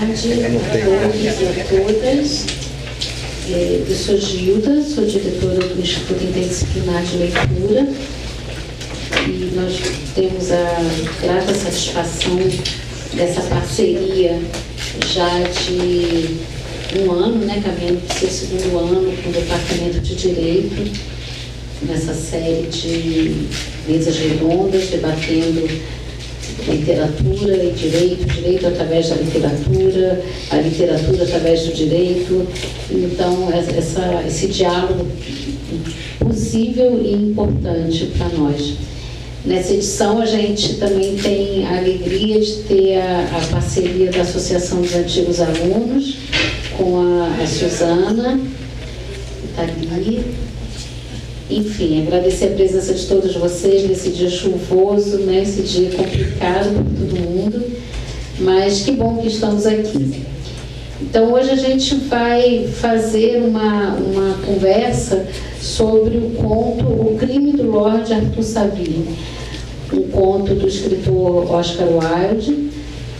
tarde a todos e a todas. Eu sou Gilda, sou diretora do Instituto Interdisciplinar de Leitura e nós temos a grata satisfação dessa parceria já de um ano, né, caminhando para o seu segundo ano com o Departamento de Direito, nessa série de mesas redondas, debatendo literatura e direito, direito através da literatura, a literatura através do direito. Então, esse diálogo possível e importante para nós. Nessa edição, a gente também tem a alegria de ter a parceria da Associação dos Antigos Alunos, com a Suzana, que está ali. Enfim, agradecer a presença de todos vocês nesse dia chuvoso, né, esse dia complicado para todo mundo, mas que bom que estamos aqui. Então, hoje a gente vai fazer uma conversa sobre o conto O Crime do Lord Arthur Savile, um conto do escritor Oscar Wilde,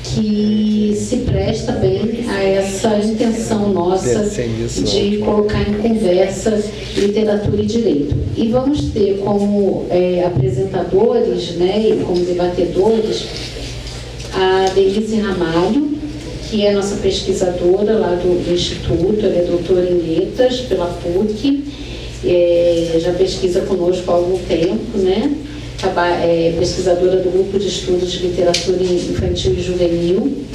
que se presta bem a essa intenção nossa de colocar em conversa literatura e direito. E vamos ter como apresentadores, né, e como debatedores a Denise Ramalho, que é nossa pesquisadora lá do Instituto. Ela é doutora em Letras pela PUC, já pesquisa conosco há algum tempo, né? Pesquisadora do Grupo de Estudos de Literatura Infantil e Juvenil,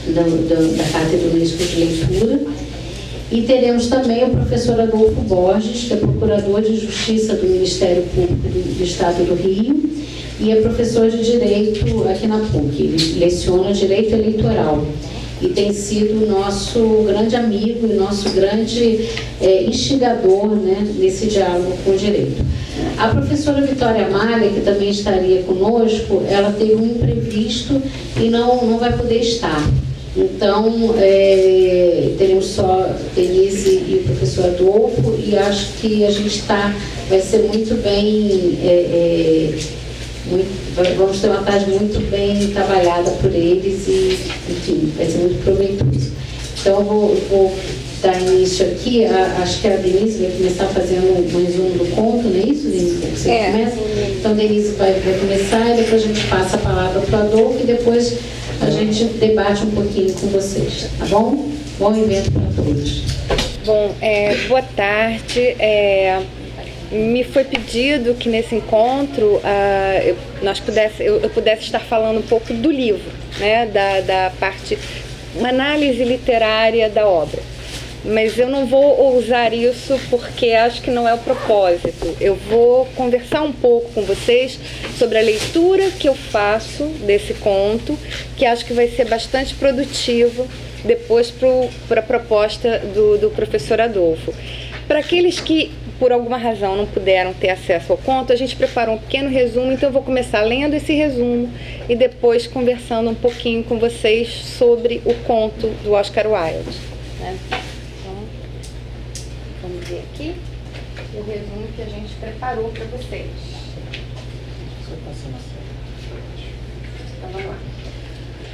da Cátedra Unesco de Leitura. E teremos também o professor Adolfo Borges, que é procurador de Justiça do Ministério Público do Estado do Rio e é professor de Direito aqui na PUC. Ele leciona Direito Eleitoral e tem sido nosso grande amigo e nosso grande instigador, né, nesse diálogo com o direito. A professora Vitória Amália, que também estaria conosco, ela teve um imprevisto e não vai poder estar. Então, teremos só Denise e o professor Adolfo, e acho que a gente vai ser muito bem, vamos ter uma tarde muito bem trabalhada por eles e, enfim, vai ser muito proveitoso. Então, eu vou dar início aqui, acho que a Denise vai começar fazendo um resumo do conto, não é isso, Denise? Você começa? Então, Denise vai começar e depois a gente passa a palavra para o Adolfo e depois a gente debate um pouquinho com vocês, tá bom? Bom evento para todos. Bom, boa tarde. Me foi pedido que nesse encontro eu pudesse estar falando um pouco do livro, né, da parte, uma análise literária da obra. Mas eu não vou usar isso porque acho que não é o propósito. Eu vou conversar um pouco com vocês sobre a leitura que eu faço desse conto, que acho que vai ser bastante produtivo depois para a proposta do professor Adolfo. Para aqueles que, por alguma razão, não puderam ter acesso ao conto, a gente preparou um pequeno resumo, então eu vou começar lendo esse resumo e depois conversando um pouquinho com vocês sobre o conto do Oscar Wilde, né? Vamos ver aqui o resumo que a gente preparou para vocês. Então, vamos lá.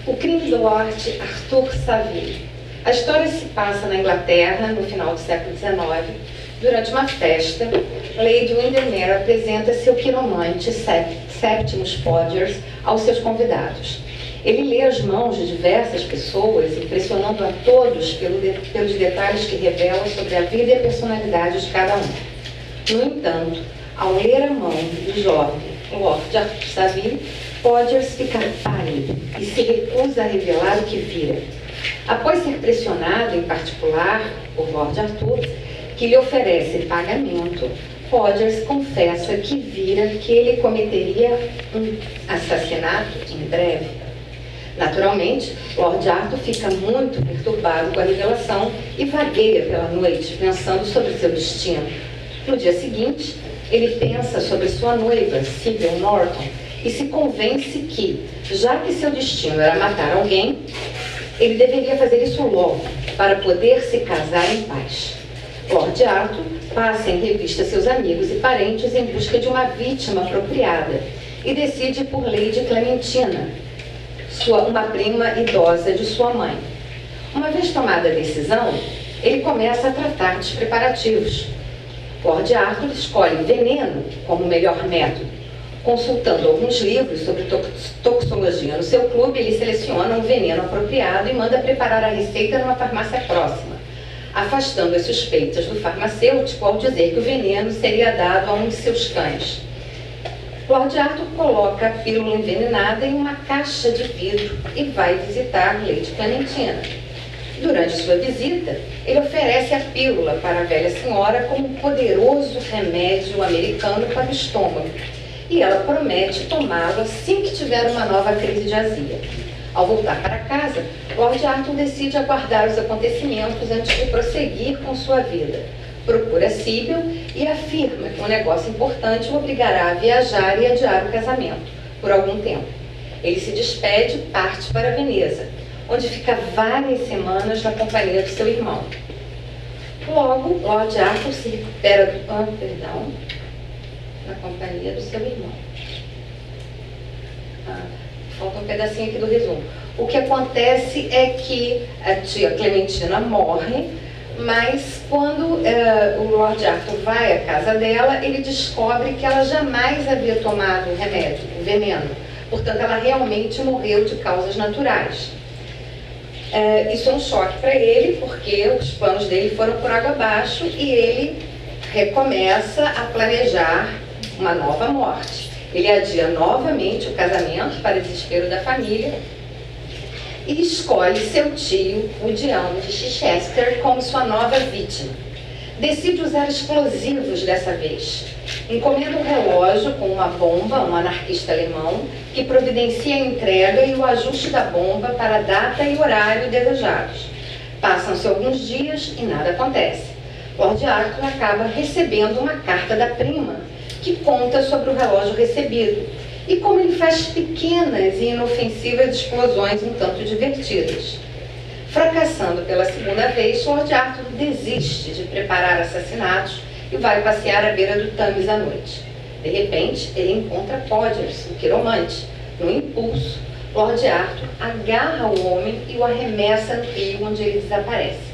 O Crime do Lord Arthur Savile. A história se passa na Inglaterra, no final do século XIX. Durante uma festa, Lady Windermere apresenta seu quiromante Septimus Podgers aos seus convidados. Ele lê as mãos de diversas pessoas, impressionando a todos pelos detalhes que revelam sobre a vida e a personalidade de cada um. No entanto, ao ler a mão do jovem Lord Arthur Savile, Podgers fica pálido e se recusa a revelar o que vira. Após ser pressionado, em particular, por Lord Arthur, que lhe oferece pagamento, Podgers confessa que vira que ele cometeria um assassinato em breve. Naturalmente, Lord Arthur fica muito perturbado com a revelação e vagueia pela noite, pensando sobre seu destino. No dia seguinte, ele pensa sobre sua noiva, Sybil Norton, e se convence que, já que seu destino era matar alguém, ele deveria fazer isso logo, para poder se casar em paz. Lord Arthur passa em revista seus amigos e parentes em busca de uma vítima apropriada e decide por Lady Clementina, uma prima idosa de sua mãe. Uma vez tomada a decisão, ele começa a tratar dos preparativos. Lord Arthur escolhe veneno como o melhor método. Consultando alguns livros sobre toxicologia no seu clube, ele seleciona um veneno apropriado e manda preparar a receita numa farmácia próxima, afastando as suspeitas do farmacêutico ao dizer que o veneno seria dado a um de seus cães. Lord Arthur coloca a pílula envenenada em uma caixa de vidro e vai visitar Lady Clementina. Durante sua visita, ele oferece a pílula para a velha senhora como um poderoso remédio americano para o estômago, e ela promete tomá-lo assim que tiver uma nova crise de azia. Ao voltar para casa, Lord Arthur decide aguardar os acontecimentos antes de prosseguir com sua vida. Procura Sibyl e afirma que um negócio importante o obrigará a viajar e adiar o casamento por algum tempo. Ele se despede e parte para Veneza, onde fica várias semanas na companhia do seu irmão. Logo, Lord Arthur se recupera na companhia do seu irmão. Falta um pedacinho aqui do resumo. O que acontece é que a tia Clementina morre, mas quando o Lord Arthur vai à casa dela, ele descobre que ela jamais havia tomado o remédio, o veneno. Portanto, ela realmente morreu de causas naturais. Isso é um choque para ele, porque os planos dele foram por água abaixo e ele recomeça a planejar uma nova morte. Ele adia novamente o casamento para desespero da família e escolhe seu tio, o Dião de Chichester, como sua nova vítima. Decide usar explosivos dessa vez. Encomenda um relógio com uma bomba, um anarquista alemão, que providencia a entrega e o ajuste da bomba para a data e horário desejados. Passam-se alguns dias e nada acontece. Lord Arthur acaba recebendo uma carta da prima, que conta sobre o relógio recebido e como ele faz pequenas e inofensivas explosões um tanto divertidas. Fracassando pela segunda vez, Lord Arthur desiste de preparar assassinatos e vai passear à beira do Thames à noite. De repente, ele encontra Podgers, o quiromante. No impulso, Lord Arthur agarra o homem e o arremessa no rio, onde ele desaparece.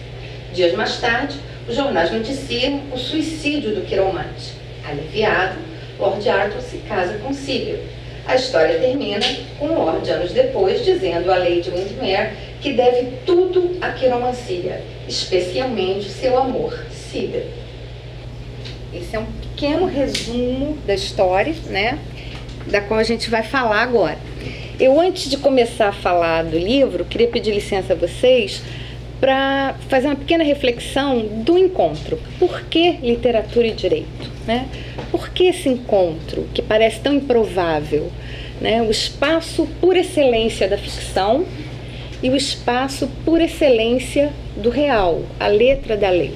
Dias mais tarde, os jornais noticiam o suicídio do quiromante. Aliviado, Lord Arthur se casa com Sibyl. A história termina com Lord, anos depois, dizendo a Lady Windermere que deve tudo à quiromancia, especialmente seu amor, Sibyl. Esse é um pequeno resumo da história, né, da qual a gente vai falar agora. Eu, antes de começar a falar do livro, queria pedir licença a vocês para fazer uma pequena reflexão do encontro. Por que literatura e direito? Né? Por que esse encontro, que parece tão improvável? Né? O espaço por excelência da ficção e o espaço por excelência do real, a letra da lei.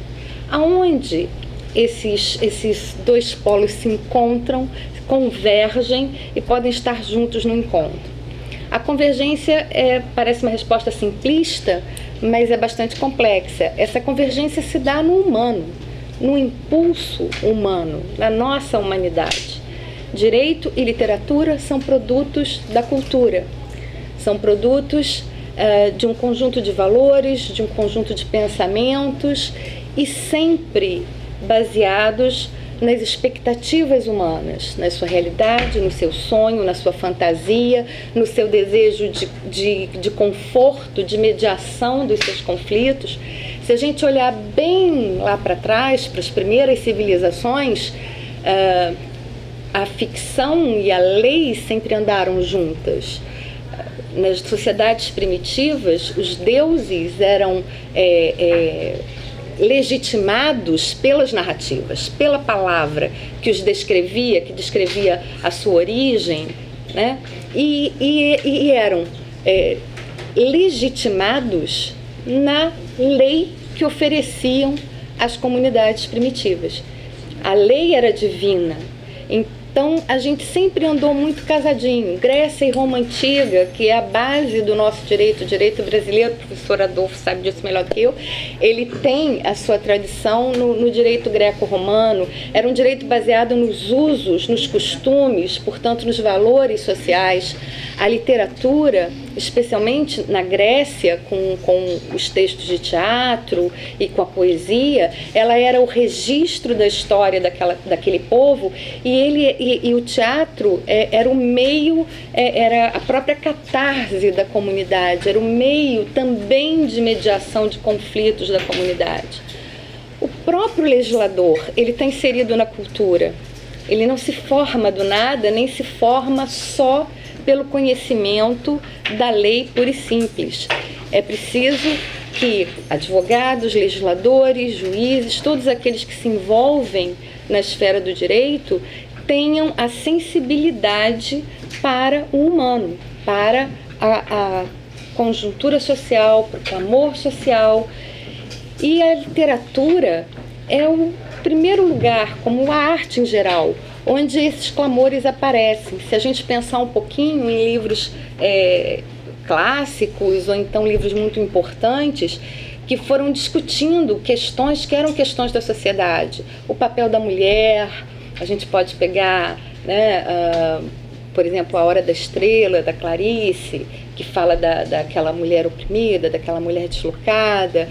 Aonde esses dois polos se encontram, convergem e podem estar juntos no encontro. A convergência parece uma resposta simplista, mas é bastante complexa. Essa convergência se dá no humano, no impulso humano, na nossa humanidade. Direito e literatura são produtos da cultura, são produtos de um conjunto de valores, de um conjunto de pensamentos e sempre baseados nas expectativas humanas, na sua realidade, no seu sonho, na sua fantasia, no seu desejo de conforto, de mediação dos seus conflitos. Se a gente olhar bem lá para trás, para as primeiras civilizações, a ficção e a lei sempre andaram juntas. Nas sociedades primitivas, os deuses eram legitimados pelas narrativas, pela palavra que os descrevia, que descrevia a sua origem, né? E eram legitimados na lei que ofereciam às comunidades primitivas. A lei era divina, então a gente sempre andou muito casadinho. Grécia e Roma Antiga, que é a base do nosso direito, o direito brasileiro, o professor Adolfo sabe disso melhor do que eu, ele tem a sua tradição no direito greco-romano. Era um direito baseado nos usos, nos costumes, portanto nos valores sociais. A literatura especialmente na Grécia, com os textos de teatro e com a poesia, ela era o registro da história daquele povo, e o teatro era o meio, era a própria catarse da comunidade, era o meio também de mediação de conflitos da comunidade. O próprio legislador, ele está inserido na cultura. Ele não se forma do nada, nem se forma só pelo conhecimento da lei pura e simples. É preciso que advogados, legisladores, juízes, todos aqueles que se envolvem na esfera do direito tenham a sensibilidade para o humano, para a conjuntura social, para o clamor social. E a literatura é o primeiro lugar, como a arte em geral, onde esses clamores aparecem. Se a gente pensar um pouquinho em livros clássicos ou então livros muito importantes que foram discutindo questões que eram questões da sociedade, o papel da mulher, a gente pode pegar, né, por exemplo, A Hora da Estrela, da Clarice, que fala daquela mulher oprimida, daquela mulher deslocada,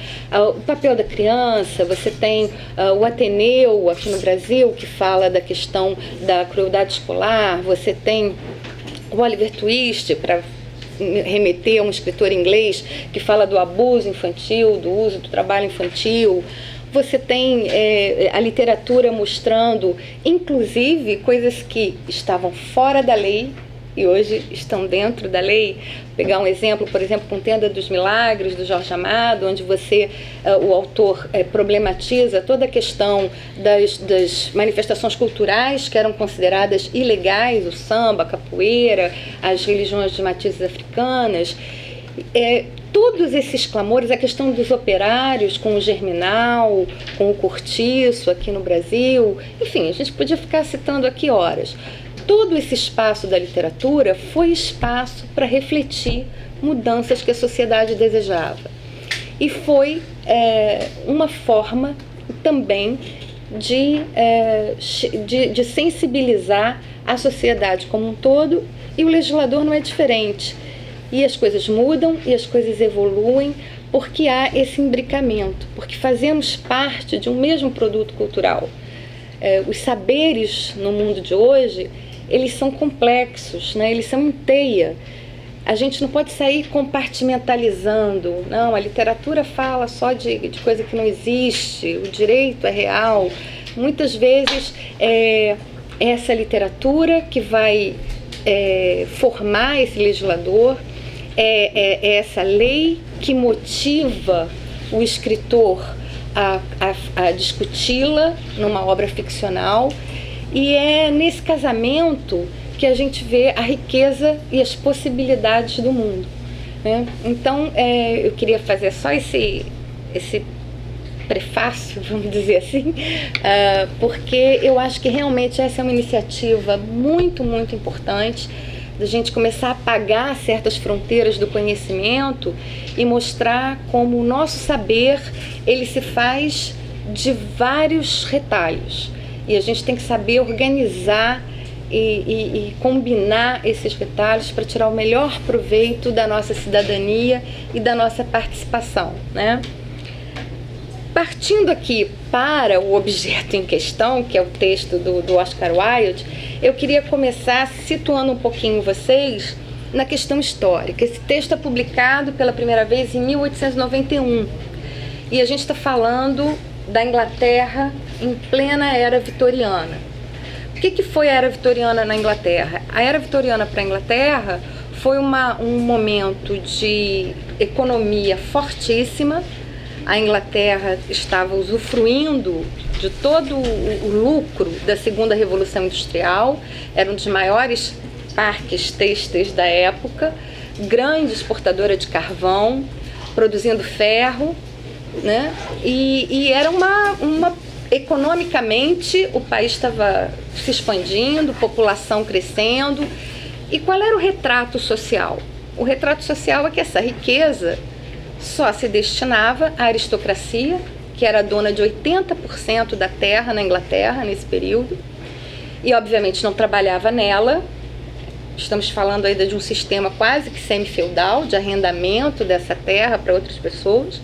o papel da criança. Você tem o Ateneu, aqui no Brasil, que fala da questão da crueldade escolar. Você tem o Oliver Twist, para remeter a um escritor inglês, que fala do abuso infantil, do uso do trabalho infantil. Você tem a literatura mostrando, inclusive, coisas que estavam fora da lei e hoje estão dentro da lei. Pegar um exemplo, por exemplo, com Tenda dos Milagres, do Jorge Amado, onde o autor problematiza toda a questão das manifestações culturais que eram consideradas ilegais, o samba, a capoeira, as religiões de matizes africanas. Todos esses clamores, a questão dos operários com o Germinal, com o Cortiço aqui no Brasil, enfim, a gente podia ficar citando aqui horas. Todo esse espaço da literatura foi espaço para refletir mudanças que a sociedade desejava. E foi uma forma também de sensibilizar a sociedade como um todo, e o legislador não é diferente. E as coisas mudam e as coisas evoluem porque há esse imbricamento, porque fazemos parte de um mesmo produto cultural. Os saberes no mundo de hoje, eles são complexos, né? Eles são em teia. A gente não pode sair compartimentalizando. Não, a literatura fala só de coisa que não existe, o direito é real. Muitas vezes é essa literatura que vai formar esse legislador, é essa lei que motiva o escritor a discuti-la numa obra ficcional, e é nesse casamento que a gente vê a riqueza e as possibilidades do mundo, né? Então, eu queria fazer só esse prefácio, vamos dizer assim, porque eu acho que realmente essa é uma iniciativa muito, muito importante, da gente começar a apagar certas fronteiras do conhecimento e mostrar como o nosso saber, ele se faz de vários retalhos. E a gente tem que saber organizar e combinar esses retalhos para tirar o melhor proveito da nossa cidadania e da nossa participação, né? Partindo aqui para o objeto em questão, que é o texto do Oscar Wilde, eu queria começar situando um pouquinho vocês na questão histórica. Esse texto é publicado pela primeira vez em 1891 e a gente está falando da Inglaterra em plena era vitoriana. O que foi a era vitoriana na Inglaterra? A era vitoriana para a Inglaterra foi um momento de economia fortíssima. A Inglaterra estava usufruindo de todo o lucro da segunda Revolução Industrial, era um dos maiores parques têxteis da época, grande exportadora de carvão, produzindo ferro, né? E era economicamente o país estava se expandindo, população crescendo. E qual era o retrato social? O retrato social é que essa riqueza só se destinava à aristocracia, que era dona de 80% da terra na Inglaterra nesse período, e obviamente não trabalhava nela, estamos falando ainda de um sistema quase que semi-feudal, de arrendamento dessa terra para outras pessoas,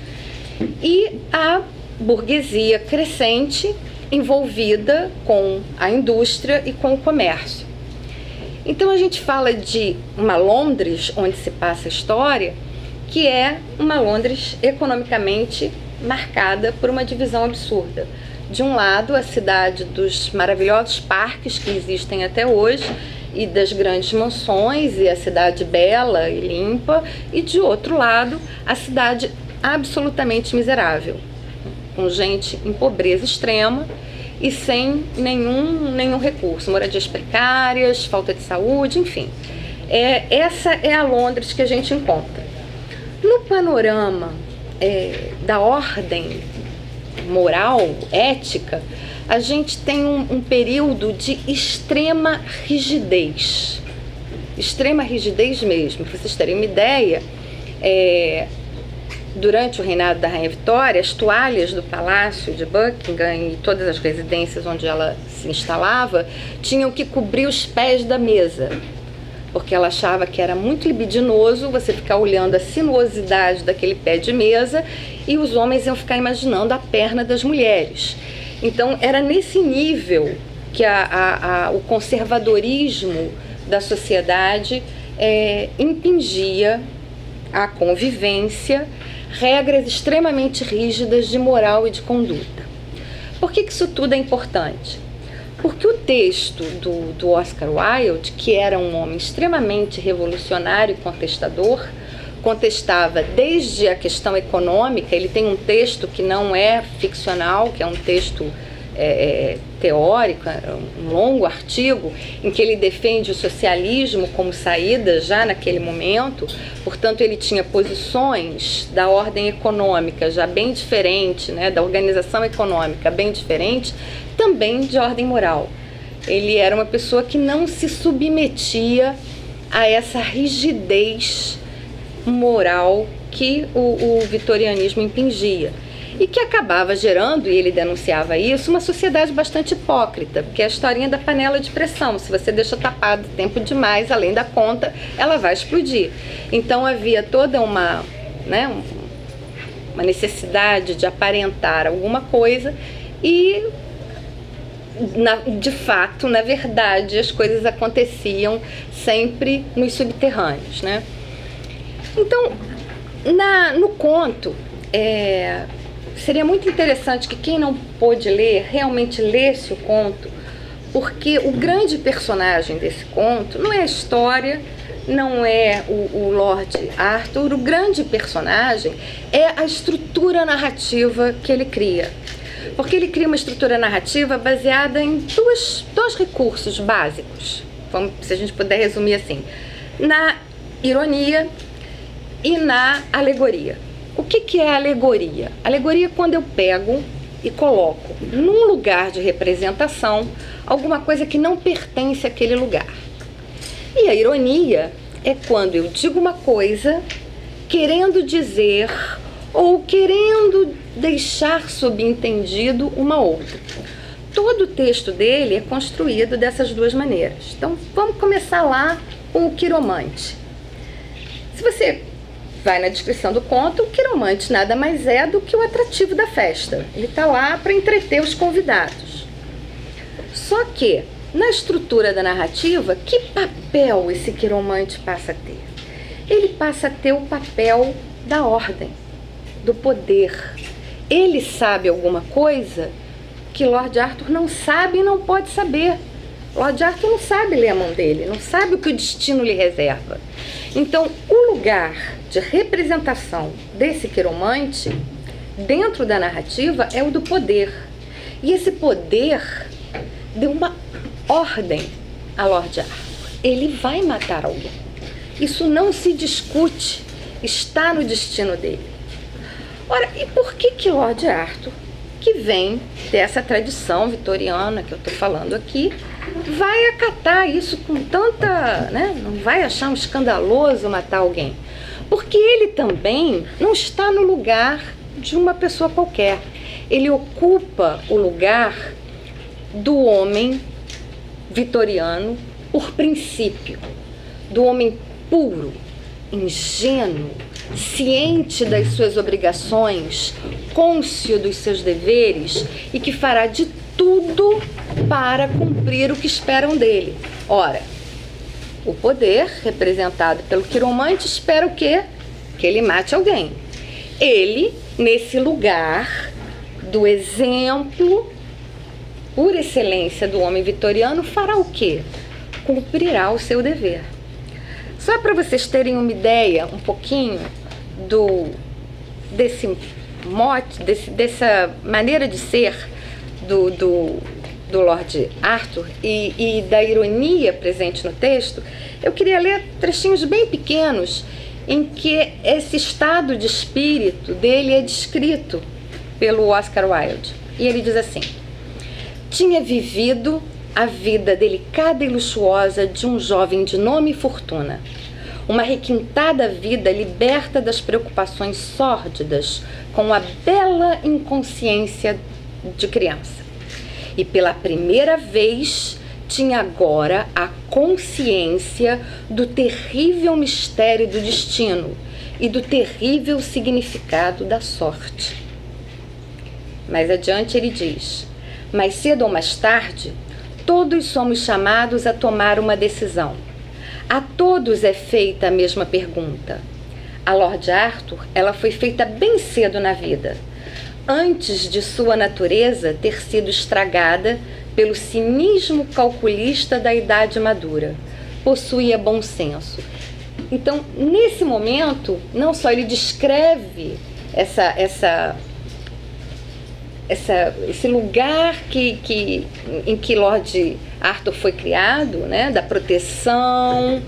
e a burguesia crescente envolvida com a indústria e com o comércio. Então a gente fala de uma Londres onde se passa a história, que é uma Londres economicamente marcada por uma divisão absurda. De um lado, a cidade dos maravilhosos parques que existem até hoje e das grandes mansões e a cidade bela e limpa, e de outro lado, a cidade absolutamente miserável, com gente em pobreza extrema e sem nenhum recurso, moradias precárias, falta de saúde, enfim. Essa é a Londres que a gente encontra. No panorama da ordem moral, ética, a gente tem um período de extrema rigidez mesmo. Para vocês terem uma ideia, durante o reinado da Rainha Vitória, as toalhas do Palácio de Buckingham e todas as residências onde ela se instalava tinham que cobrir os pés da mesa, porque ela achava que era muito libidinoso você ficar olhando a sinuosidade daquele pé de mesa e os homens iam ficar imaginando a perna das mulheres. Então era nesse nível que o conservadorismo da sociedade impingia a convivência, regras extremamente rígidas de moral e de conduta. Por que isso tudo é importante? Porque o texto do Oscar Wilde, que era um homem extremamente revolucionário e contestador, contestava desde a questão econômica. Ele tem um texto que não é ficcional, que é um texto teórico, um longo artigo, em que ele defende o socialismo como saída já naquele momento. Portanto, ele tinha posições da ordem econômica já bem diferente, né, da organização econômica bem diferente, também de ordem moral. Ele era uma pessoa que não se submetia a essa rigidez moral que o vitorianismo impingia e que acabava gerando, e ele denunciava isso, uma sociedade bastante hipócrita, porque é a historinha da panela de pressão. Se você deixa tapado tempo demais, além da conta, ela vai explodir. Então havia toda uma necessidade de aparentar alguma coisa e de fato, na verdade, as coisas aconteciam sempre nos subterrâneos, né? Então, no conto, seria muito interessante que quem não pôde ler, realmente lesse o conto, porque o grande personagem desse conto não é a história, não é o Lord Arthur. O grande personagem é a estrutura narrativa que ele cria. Porque ele cria uma estrutura narrativa baseada em dois recursos básicos, se a gente puder resumir assim, na ironia e na alegoria. O que é a alegoria? Alegoria é quando eu pego e coloco num lugar de representação alguma coisa que não pertence àquele lugar. E a ironia é quando eu digo uma coisa querendo dizer ou querendo deixar subentendido uma outra. Todo o texto dele é construído dessas duas maneiras. Então, vamos começar lá com o quiromante. Se você vai na descrição do conto, o quiromante nada mais é do que o atrativo da festa. Ele está lá para entreter os convidados. Só que, na estrutura da narrativa, que papel esse quiromante passa a ter? Ele passa a ter o papel da ordem, do poder. Ele sabe alguma coisa que Lord Arthur não sabe e não pode saber. Lord Arthur não sabe ler a mão dele, não sabe o que o destino lhe reserva. Então, o lugar de representação desse quiromante dentro da narrativa é o do poder. E esse poder deu uma ordem a Lord Arthur. Ele vai matar alguém. Isso não se discute, está no destino dele. Ora, e por que Lord Arthur, que vem dessa tradição vitoriana que eu estou falando aqui, vai acatar isso com tanta, não vai achar um escandaloso matar alguém? Porque ele também não está no lugar de uma pessoa qualquer. Ele ocupa o lugar do homem vitoriano por princípio. do homem puro, ingênuo, ciente das suas obrigações, cônscio dos seus deveres e que fará de tudo para cumprir o que esperam dele. Ora, o poder, representado pelo quiromante, espera o quê? Que ele mate alguém. Ele, nesse lugar do exemplo, por excelência do homem vitoriano, fará o quê? Cumprirá o seu dever. Só para vocês terem uma ideia, um pouquinho, desse mote, dessa maneira de ser do Lord Arthur e da ironia presente no texto, eu queria ler trechinhos bem pequenos em que esse estado de espírito dele é descrito pelo Oscar Wilde. E ele diz assim: tinha vivido a vida delicada e luxuosa de um jovem de nome e fortuna, uma requintada vida liberta das preocupações sórdidas, com a bela inconsciência de criança. E pela primeira vez tinha agora a consciência do terrível mistério do destino e do terrível significado da sorte. Mais adiante ele diz: mais cedo ou mais tarde, todos somos chamados a tomar uma decisão. A todos é feita a mesma pergunta. A Lord Arthur, ela foi feita bem cedo na vida, antes de sua natureza ter sido estragada pelo cinismo calculista da idade madura. Possuía bom senso. Então, nesse momento, não só ele descreve esse lugar em que Lord Arthur foi criado, né, da proteção,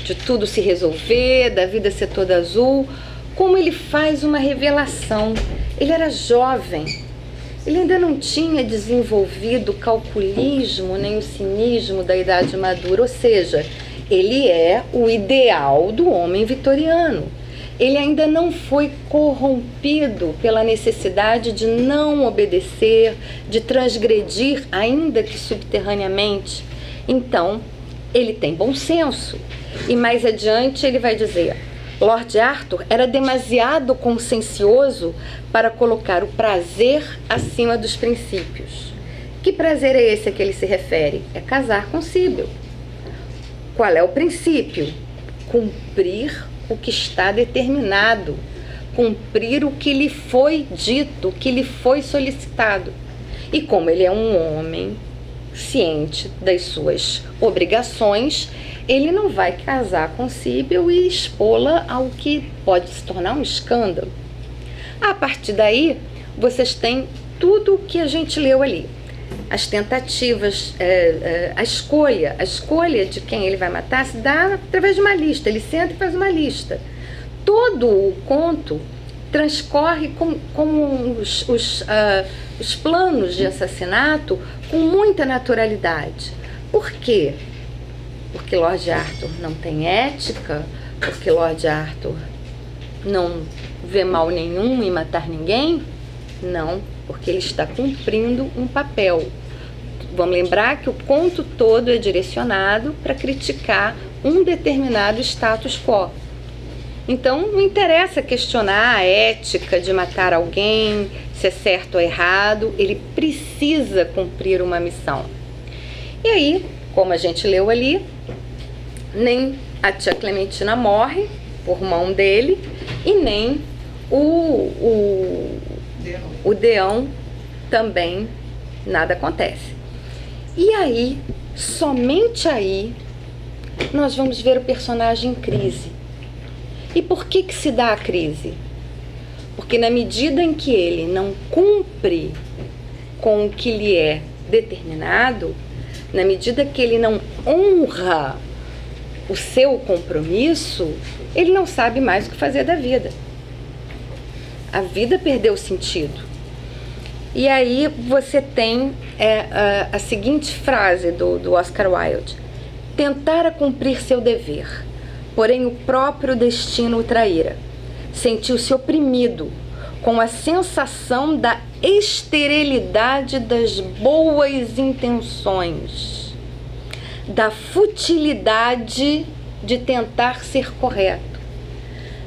de tudo se resolver, da vida ser toda azul, como ele faz uma revelação. Ele era jovem, ele ainda não tinha desenvolvido o calculismo nem o cinismo da idade madura, ou seja, ele é o ideal do homem vitoriano. Ele ainda não foi corrompido pela necessidade de não obedecer, de transgredir, ainda que subterraneamente. Então, ele tem bom senso. E mais adiante ele vai dizer: Lord Arthur era demasiado consciencioso para colocar o prazer acima dos princípios. Que prazer é esse a que ele se refere? É casar com Sibyl. Qual é o princípio? Cumprir o que está determinado, cumprir o que lhe foi dito, o que lhe foi solicitado. E como ele é um homem ciente das suas obrigações, ele não vai casar com Sibyl e expô-la ao que pode se tornar um escândalo. A partir daí, vocês têm tudo o que a gente leu ali. As tentativas, a escolha de quem ele vai matar se dá através de uma lista. Ele senta e faz uma lista. Todo o conto transcorre com os planos de assassinato com muita naturalidade. Por quê? Porque Lord Arthur não tem ética, porque Lord Arthur não vê mal nenhum em matar ninguém? Não, porque ele está cumprindo um papel. Vamos lembrar que o conto todo é direcionado para criticar um determinado status quo. Então, não interessa questionar a ética de matar alguém, se é certo ou errado, ele precisa cumprir uma missão. E aí, como a gente leu ali, nem a tia Clementina morre por mão dele e nem o Deão também nada acontece. E aí, somente aí, nós vamos ver o personagem em crise. E por que se dá a crise? Porque na medida em que ele não cumpre com o que lhe é determinado, na medida que ele não honra o seu compromisso, ele não sabe mais o que fazer da vida. A vida perdeu o sentido. E aí você tem a seguinte frase do Oscar Wilde: tentara cumprir seu dever, porém o próprio destino o traíra. Sentiu-se oprimido com a sensação da esterilidade das boas intenções, da futilidade de tentar ser correto.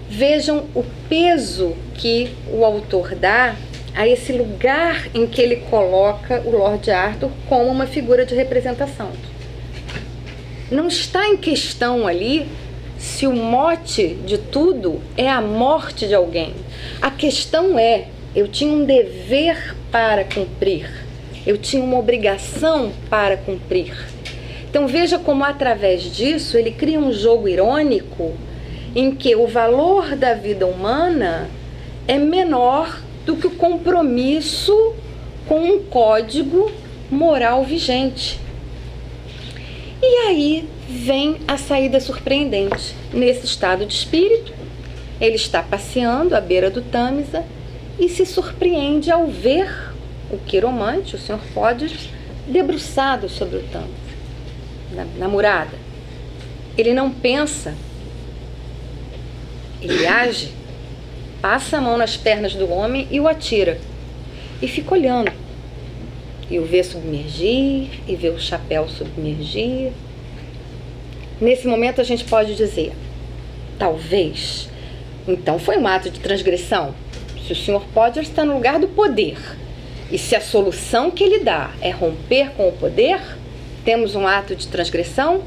Vejam o peso que o autor dá a esse lugar em que ele coloca o Lord Arthur como uma figura de representação. Não está em questão ali se o mote de tudo é a morte de alguém. A questão é, eu tinha um dever para cumprir, eu tinha uma obrigação para cumprir. Então veja como através disso ele cria um jogo irônico em que o valor da vida humana é menor do que o compromisso com um código moral vigente. E aí vem a saída surpreendente. Nesse estado de espírito, ele está passeando à beira do Tâmisa e se surpreende ao ver o quiromante, o Sr. Podgers, debruçado sobre o Tâmisa, na murada. Ele não pensa, ele age, passa a mão nas pernas do homem e o atira. E fica olhando. E o vê submergir, e vê o chapéu submergir. Nesse momento a gente pode dizer, talvez, então foi um ato de transgressão. Se o Sr. Podgers está no lugar do poder, e se a solução que ele dá é romper com o poder, temos um ato de transgressão?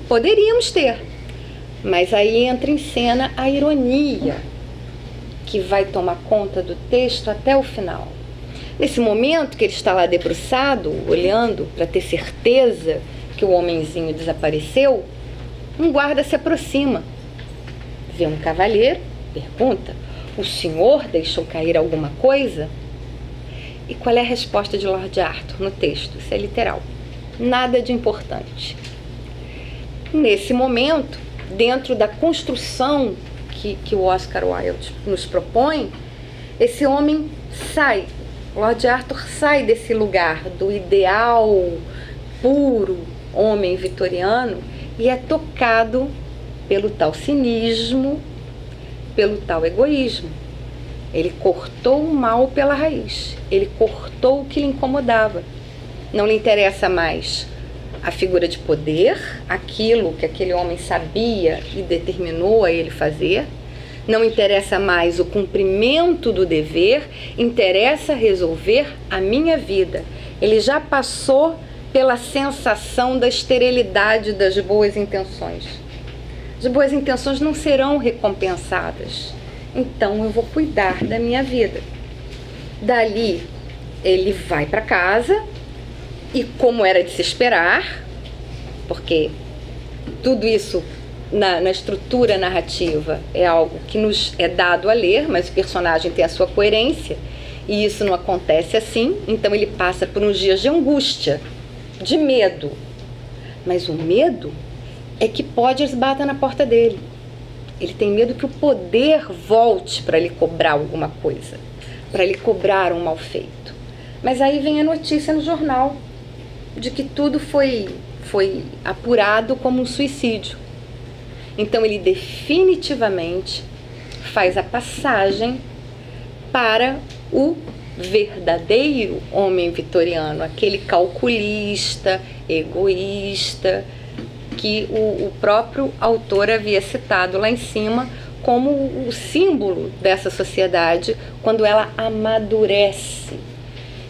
Poderíamos ter. Mas aí entra em cena a ironia, que vai tomar conta do texto até o final. Nesse momento que ele está lá debruçado, olhando para ter certeza que o homenzinho desapareceu, um guarda se aproxima, vê um cavalheiro, pergunta, o senhor deixou cair alguma coisa? E qual é a resposta de Lord Arthur no texto? Isso é literal. Nada de importante. Nesse momento, dentro da construção que o Oscar Wilde nos propõe, esse homem sai, Lord Arthur sai desse lugar do ideal puro homem vitoriano e é tocado pelo tal cinismo, pelo tal egoísmo. Ele cortou o mal pela raiz, ele cortou o que lhe incomodava. Não lhe interessa mais a figura de poder, aquilo que aquele homem sabia e determinou a ele fazer. Não interessa mais o cumprimento do dever, interessa resolver a minha vida. Ele já passou pela sensação da esterilidade das boas intenções. As boas intenções não serão recompensadas. Então eu vou cuidar da minha vida. Dali ele vai para casa e, como era de se esperar, porque tudo isso na estrutura narrativa é algo que nos é dado a ler, mas o personagem tem a sua coerência e isso não acontece assim, então ele passa por uns dias de angústia, de medo, mas o medo é que Podgers bata na porta dele. Ele tem medo que o poder volte para lhe cobrar alguma coisa, para lhe cobrar um mal feito. Mas aí vem a notícia no jornal de que tudo foi apurado como um suicídio. Então ele definitivamente faz a passagem para o verdadeiro homem vitoriano, aquele calculista, egoísta, que o próprio autor havia citado lá em cima como o símbolo dessa sociedade quando ela amadurece.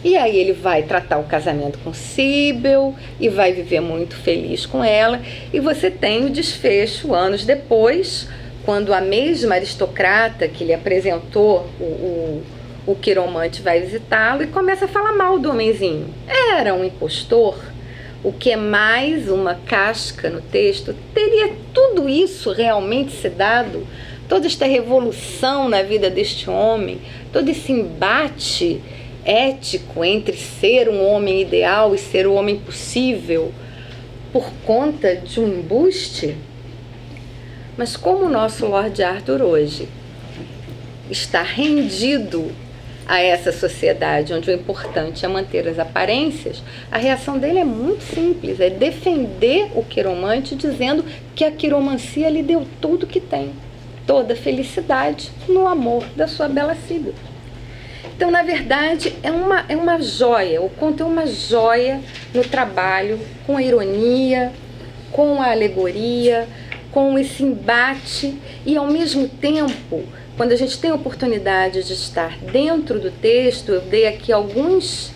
E aí ele vai tratar o casamento com Sibyl e vai viver muito feliz com ela. E você tem o desfecho anos depois, quando a mesma aristocrata que lhe apresentou o quiromante vai visitá-lo e começa a falar mal do homenzinho. Era um impostor. O que é mais uma casca no texto? Teria tudo isso realmente se dado? Toda esta revolução na vida deste homem, todo esse embate ético entre ser um homem ideal e ser o homem possível por conta de um embuste? Mas como o nosso Lord Arthur hoje está rendido a essa sociedade onde o importante é manter as aparências, a reação dele é muito simples, é defender o quiromante dizendo que a quiromancia lhe deu tudo que tem, toda a felicidade no amor da sua bela Sibyl. Então, na verdade, é uma joia, o conto é uma joia no trabalho, com a ironia, com a alegoria, com esse embate, e ao mesmo tempo, quando a gente tem a oportunidade de estar dentro do texto, eu dei aqui alguns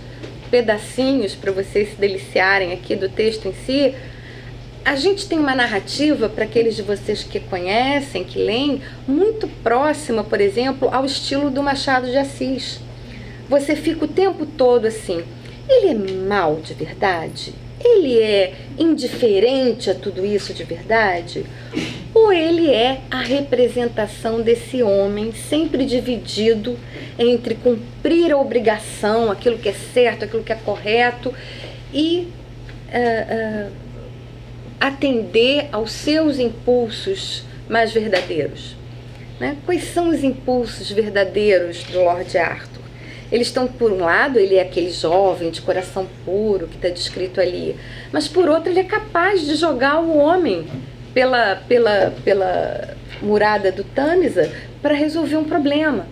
pedacinhos para vocês se deliciarem aqui do texto em si, a gente tem uma narrativa, para aqueles de vocês que conhecem, que leem, muito próxima, por exemplo, ao estilo do Machado de Assis. Você fica o tempo todo assim, ele é mau de verdade? Ele é indiferente a tudo isso de verdade? Ou ele é a representação desse homem sempre dividido entre cumprir a obrigação, aquilo que é certo, aquilo que é correto, e atender aos seus impulsos mais verdadeiros? Né? Quais são os impulsos verdadeiros do Lord Arthur? Eles estão, por um lado, ele é aquele jovem de coração puro que está descrito ali, mas por outro ele é capaz de jogar o homem pela murada do Tâmisa para resolver um problema.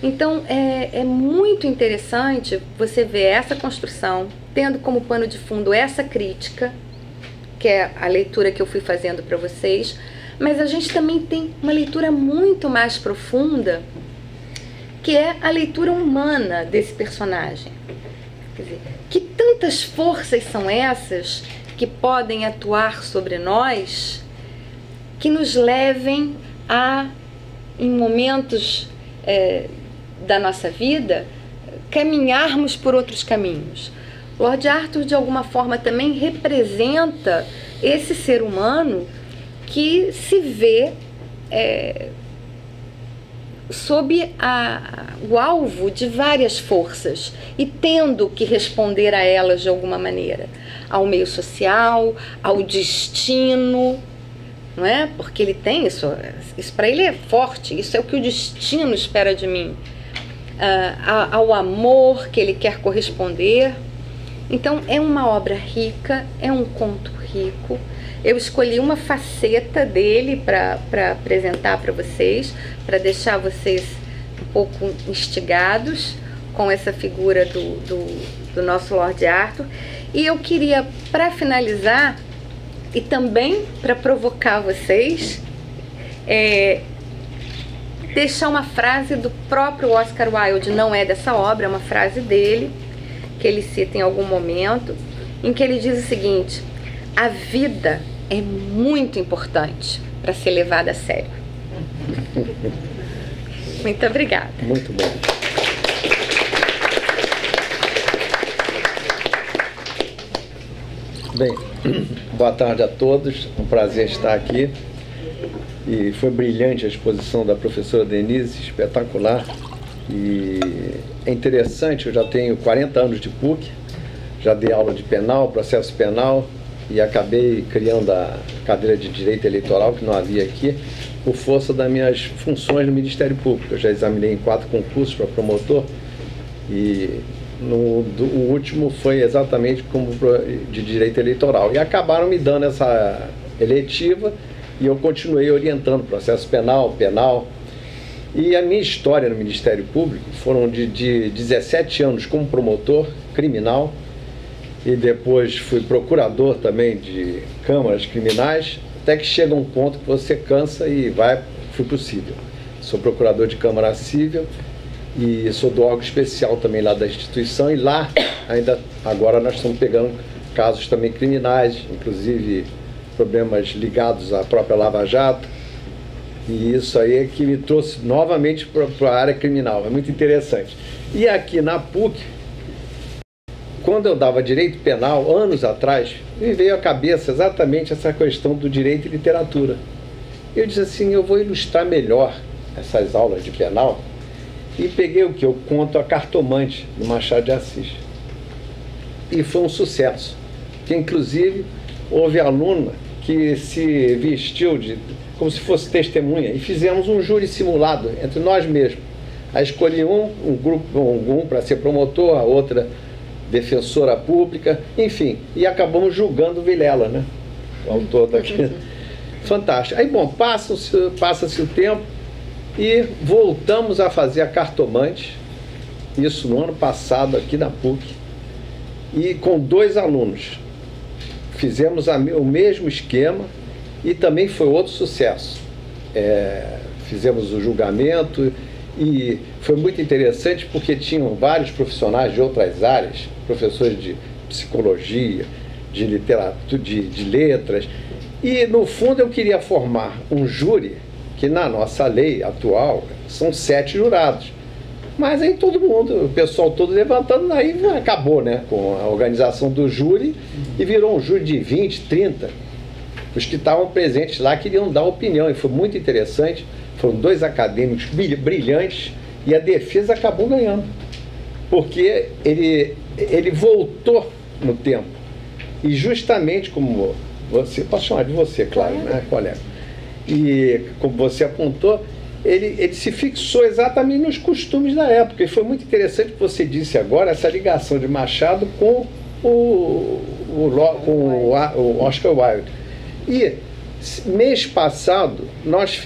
Então é muito interessante você ver essa construção, tendo como pano de fundo essa crítica, que é a leitura que eu fui fazendo para vocês, mas a gente também tem uma leitura muito mais profunda, que é a leitura humana desse personagem. Quer dizer, que tantas forças são essas que podem atuar sobre nós, que nos levem a, em momentos da nossa vida, caminharmos por outros caminhos. Lord Arthur, de alguma forma, também representa esse ser humano que se vê sob o alvo de várias forças e tendo que responder a elas de alguma maneira, ao meio social, ao destino, não é? Porque ele tem isso para ele é forte, isso é o que o destino espera de mim, ao amor que ele quer corresponder. Então é uma obra rica, é um conto rico. Eu escolhi uma faceta dele para apresentar para vocês, para deixar vocês um pouco instigados com essa figura do nosso Lord Arthur. E eu queria, para finalizar, e também para provocar vocês, deixar uma frase do próprio Oscar Wilde, não é dessa obra, é uma frase dele, que ele cita em algum momento, em que ele diz o seguinte: a vida é muito importante para ser levada a sério. Muito obrigada. Muito bom. Bem, boa tarde a todos. Um prazer estar aqui. E foi brilhante a exposição da professora Denise, espetacular. E é interessante, eu já tenho 40 anos de PUC, já dei aula de penal, processo penal, e acabei criando a cadeira de Direito Eleitoral, que não havia aqui, por força das minhas funções no Ministério Público. Eu já examinei em 4 concursos para promotor, e o último foi exatamente como de Direito Eleitoral. E acabaram me dando essa eletiva, e eu continuei orientando processo penal. E a minha história no Ministério Público foram de 17 anos como promotor criminal, e depois fui procurador também de câmaras criminais, até que chega um ponto que você cansa e fui pro cível. Sou procurador de Câmara Cível e sou do órgão especial também lá da instituição, e lá agora nós estamos pegando casos também criminais, inclusive problemas ligados à própria Lava Jato, e isso aí é que me trouxe novamente para a área criminal, é muito interessante. E aqui na PUC, quando eu dava direito penal, anos atrás, me veio à cabeça exatamente essa questão do direito e literatura. Eu disse assim, eu vou ilustrar melhor essas aulas de penal, e peguei o que? Eu conto A Cartomante, do Machado de Assis. E foi um sucesso, que inclusive houve aluna que se vestiu como se fosse testemunha, e fizemos um júri simulado entre nós mesmos. Aí escolhi um para ser promotor, a outra defensora pública, enfim, e acabamos julgando o Vilela, né? O autor daquilo. Fantástico. Aí, bom, passa-se o tempo e voltamos a fazer A Cartomante, isso no ano passado aqui na PUC, e com 2 alunos. fizemos o mesmo esquema e também foi outro sucesso. Fizemos o julgamento e foi muito interessante porque tinham vários profissionais de outras áreas, professores de psicologia, de literatura, de letras, e no fundo eu queria formar um júri que na nossa lei atual são 7 jurados. Mas aí todo mundo, o pessoal todo levantando, aí acabou, né, com a organização do júri e virou um júri de 20, 30. Os que estavam presentes lá queriam dar opinião e foi muito interessante. Foram 2 acadêmicos brilhantes e a defesa acabou ganhando. Porque ele voltou no tempo. E justamente como você, posso chamar de você, claro, né, colega? E como você apontou, ele se fixou exatamente nos costumes da época. E foi muito interessante que você disse agora, essa ligação de Machado com o Oscar Wilde. E mês passado nós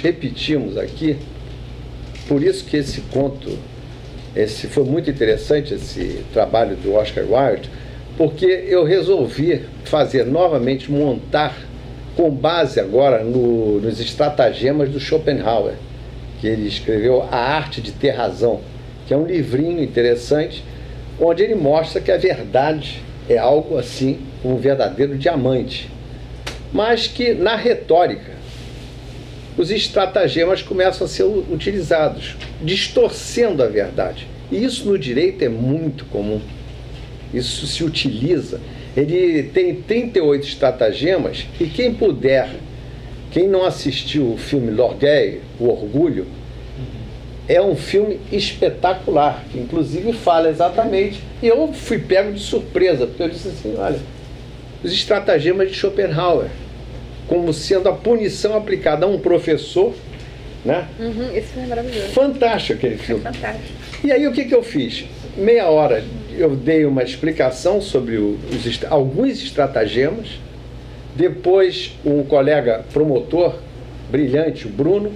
repetimos aqui, por isso que esse conto, foi muito interessante, esse trabalho do Oscar Wilde, porque eu resolvi fazer novamente, montar com base agora nos estratagemas do Schopenhauer, que ele escreveu A Arte de Ter Razão, que é um livrinho interessante, onde ele mostra que a verdade é algo assim, um verdadeiro diamante, mas que na retórica os estratagemas começam a ser utilizados, distorcendo a verdade. E isso no direito é muito comum, isso se utiliza. Ele tem 38 estratagemas e quem puder, quem não assistiu o filme L'Orgueil, O Orgulho, é um filme espetacular, que inclusive fala exatamente, e eu fui pego de surpresa, porque eu disse assim, olha, os estratagemas de Schopenhauer, como sendo a punição aplicada a um professor, né? Esse filme é maravilhoso. Fantástico aquele filme. Fantástico. E aí o que eu fiz? Meia hora eu dei uma explicação sobre alguns estratagemas, depois um colega promotor brilhante, o Bruno,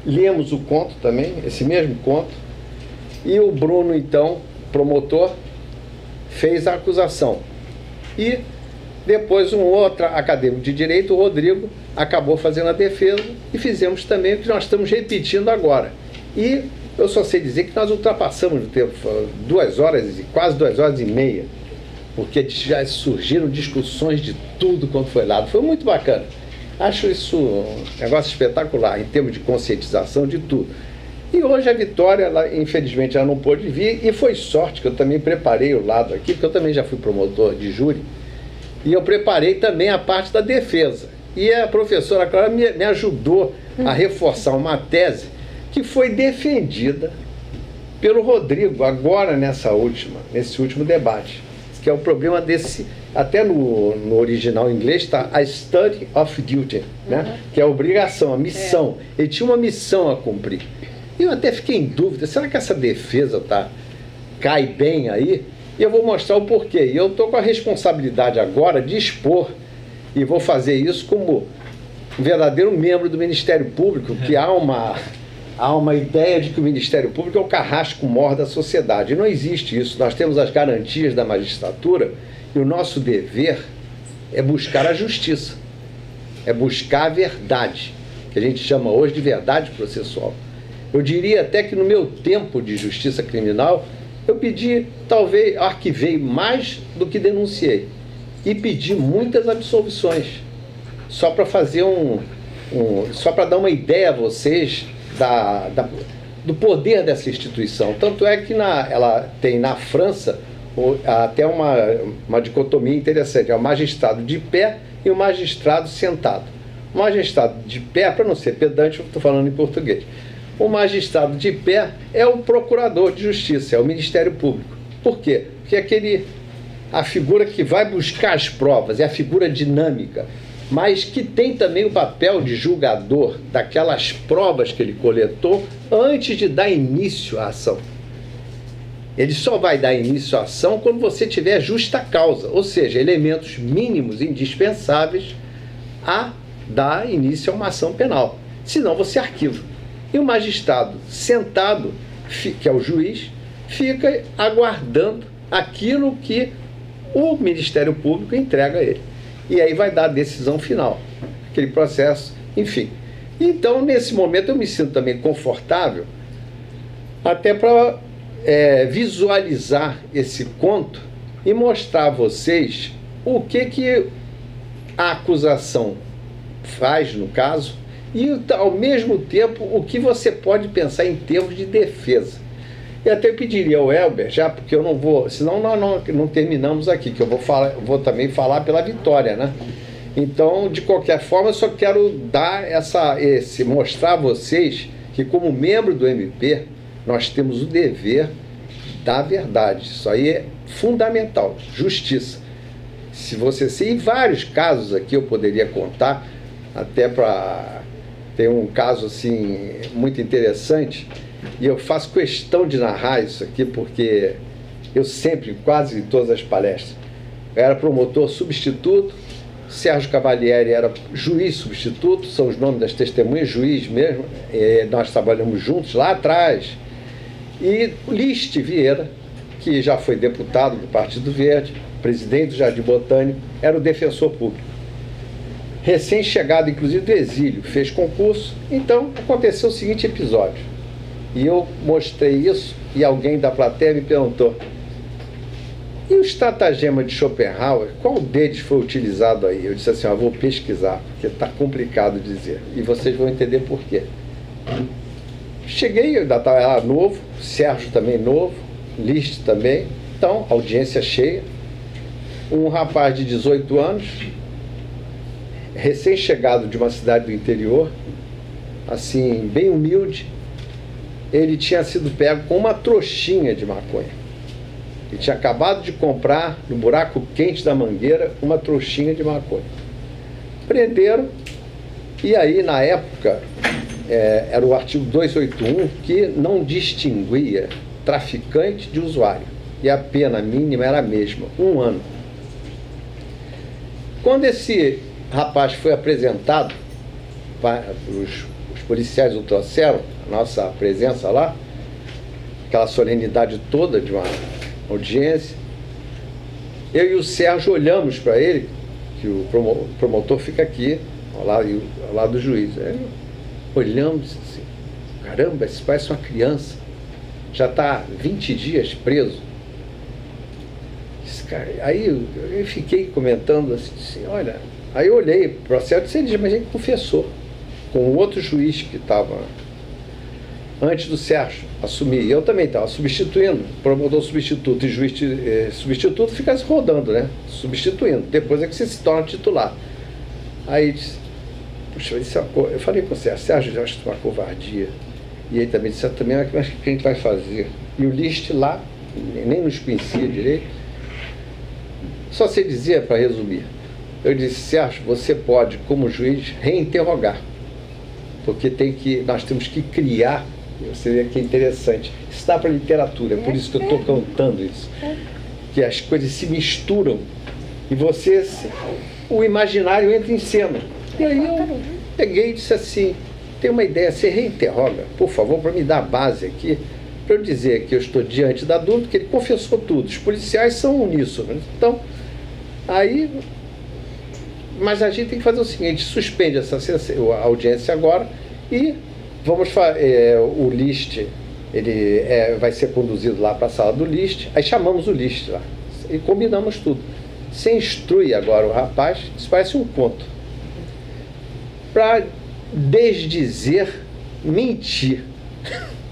lemos o conto também, esse mesmo conto, e o Bruno então, promotor, fez a acusação. E depois um outro acadêmico de direito, o Rodrigo, acabou fazendo a defesa e fizemos também o que nós estamos repetindo agora. E eu só sei dizer que nós ultrapassamos o tempo, 2 horas, quase 2 horas e meia, porque já surgiram discussões de tudo quanto foi lado. Foi muito bacana. Acho isso um negócio espetacular, em termos de conscientização de tudo. E hoje a Vitória, infelizmente, ela não pôde vir, e foi sorte que eu também preparei o lado aqui, porque eu também já fui promotor de júri, e eu preparei também a parte da defesa. E a professora Clara me ajudou a reforçar uma tese que foi defendida pelo Rodrigo, agora nesse último debate, que é o problema desse, até no original inglês está a study of duty, né? Que é a obrigação, a missão. Ele tinha uma missão a cumprir. E eu até fiquei em dúvida, será que essa defesa cai bem aí? E eu vou mostrar o porquê. E eu estou com a responsabilidade agora de expor, e vou fazer isso como um verdadeiro membro do Ministério Público, que há uma ideia de que o Ministério Público é o carrasco mor da sociedade. E não existe isso. Nós temos as garantias da magistratura e o nosso dever é buscar a justiça, é buscar a verdade, que a gente chama hoje de verdade processual. Eu diria até que no meu tempo de justiça criminal, eu talvez arquivei mais do que denunciei e pedi muitas absolvições, só para fazer só para dar uma ideia a vocês do poder dessa instituição. Tanto é que ela tem na França até uma dicotomia interessante, é o magistrado de pé e o magistrado sentado. O magistrado de pé, para não ser pedante, eu estou falando em português, o magistrado de pé é o procurador de justiça, é o Ministério Público. Por quê? Porque a figura que vai buscar as provas, é a figura dinâmica, mas que tem também o papel de julgador daquelas provas que ele coletou antes de dar início à ação. Ele só vai dar início à ação quando você tiver justa causa, ou seja, elementos mínimos indispensáveis a dar início a uma ação penal. Senão você arquiva. E o magistrado sentado, que é o juiz, fica aguardando aquilo que o Ministério Público entrega a ele. E aí vai dar a decisão final, aquele processo, enfim. Então, nesse momento, eu me sinto também confortável, até para visualizar esse conto e mostrar a vocês o que a acusação faz, no caso, e, ao mesmo tempo, o que você pode pensar em termos de defesa. E até pediria ao Elber, já, porque eu não vou, senão nós não terminamos aqui, que eu vou também falar pela vitória, né? Então, de qualquer forma, eu só quero dar mostrar a vocês que, como membro do MP, nós temos o dever da verdade. Isso aí é fundamental, justiça. Se você em vários casos aqui eu poderia contar, até para ter um caso assim muito interessante, e eu faço questão de narrar isso aqui porque eu sempre, quase em todas as palestras, eu era promotor substituto, Sérgio Cavalieri era juiz substituto, são os nomes das testemunhas, juiz mesmo, nós trabalhamos juntos lá atrás, e Liste Vieira, que já foi deputado do Partido Verde, presidente do Jardim Botânico, era o defensor público. Recém-chegado, inclusive, do exílio, fez concurso. Então, aconteceu o seguinte episódio. E eu mostrei isso, e alguém da plateia me perguntou: e o estratagema de Schopenhauer, qual deles foi utilizado aí? Eu disse assim: vou pesquisar, porque está complicado dizer. E vocês vão entender por quê. Cheguei, eu ainda estava lá novo, Sérgio também novo, Liste também. Então, audiência cheia. Um rapaz de 18 anos, recém-chegado de uma cidade do interior, assim, bem humilde, ele tinha sido pego com uma trouxinha de maconha. Ele tinha acabado de comprar, no buraco quente da Mangueira, uma trouxinha de maconha. Prenderam, e aí, na época, era o artigo 281, que não distinguia traficante de usuário. E a pena mínima era a mesma, 1 ano. Quando esse rapaz foi apresentado, os policiais o trouxeram, a nossa presença lá, aquela solenidade toda de uma audiência, eu e o Sérgio olhamos para ele, que o promotor fica aqui, ao lado do juiz. Aí, olhamos assim: caramba, esse parece uma criança, já está 20 dias preso. Aí eu fiquei comentando assim, olha, aí eu olhei para o processo e ele disse: mas ele confessou com o outro juiz que estava antes do Sérgio assumir. Eu também estava substituindo, promotor substituto e juiz substituto fica se rodando, né? Substituindo, depois é que você se torna titular. Aí disse: puxa, eu falei com o Sérgio, eu acho que é uma covardia. E ele também disse: também, mas o que a gente vai fazer? E o Liste lá, nem nos conhecia direito. Só se dizia, para resumir, eu disse: Sérgio, você pode, como juiz, reinterrogar, porque nós temos que criar. Você vê que é interessante, isso dá para literatura, é por isso que eu estou cantando isso, que as coisas se misturam e o imaginário entra em cena. E aí eu peguei e disse assim: tem uma ideia, você reinterroga, por favor, para me dar a base aqui, para eu dizer que eu estou diante da dúvida, que ele confessou tudo, os policiais são uníssonos. Então, aí, mas a gente tem que fazer o seguinte: suspende a audiência agora e vamos o Liste, ele vai ser conduzido lá para a sala do Liste. Aí chamamos o Liste lá e combinamos tudo. Você instrui agora o rapaz, isso parece um conto, para desdizer, mentir.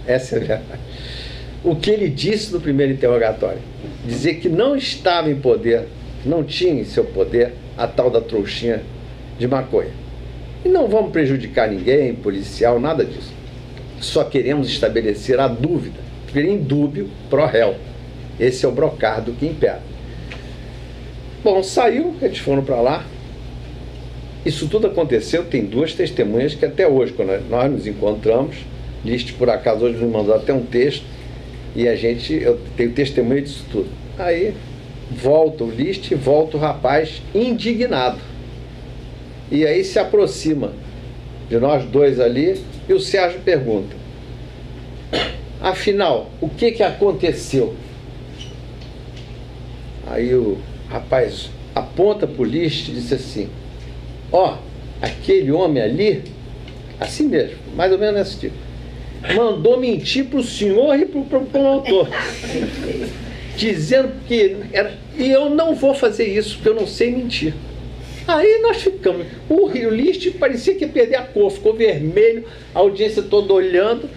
Essa é a verdade. O que ele disse no primeiro interrogatório, dizer que não estava em poder, não tinha em seu poder a tal da trouxinha de maconha. E não vamos prejudicar ninguém, policial, nada disso. Só queremos estabelecer a dúvida, porque em dúbio pro réu. Esse é o brocardo que impera. Bom, saiu, eles foram para lá. Isso tudo aconteceu, tem 2 testemunhas que até hoje, quando nós nos encontramos, Liste, por acaso, hoje nos mandou até um texto, e eu tenho testemunha disso tudo. Aí volta o Liste, volta o rapaz indignado. E aí se aproxima de nós dois ali, e o Sérgio pergunta: afinal, o que aconteceu? Aí o rapaz aponta para o list e disse assim: ó, aquele homem ali, assim mesmo, mais ou menos nesse tipo, mandou mentir para o senhor e para o promotor, dizendo que era... E eu não vou fazer isso, porque eu não sei mentir. Aí nós ficamos. O list parecia que ia perder a cor, ficou vermelho, a audiência toda olhando.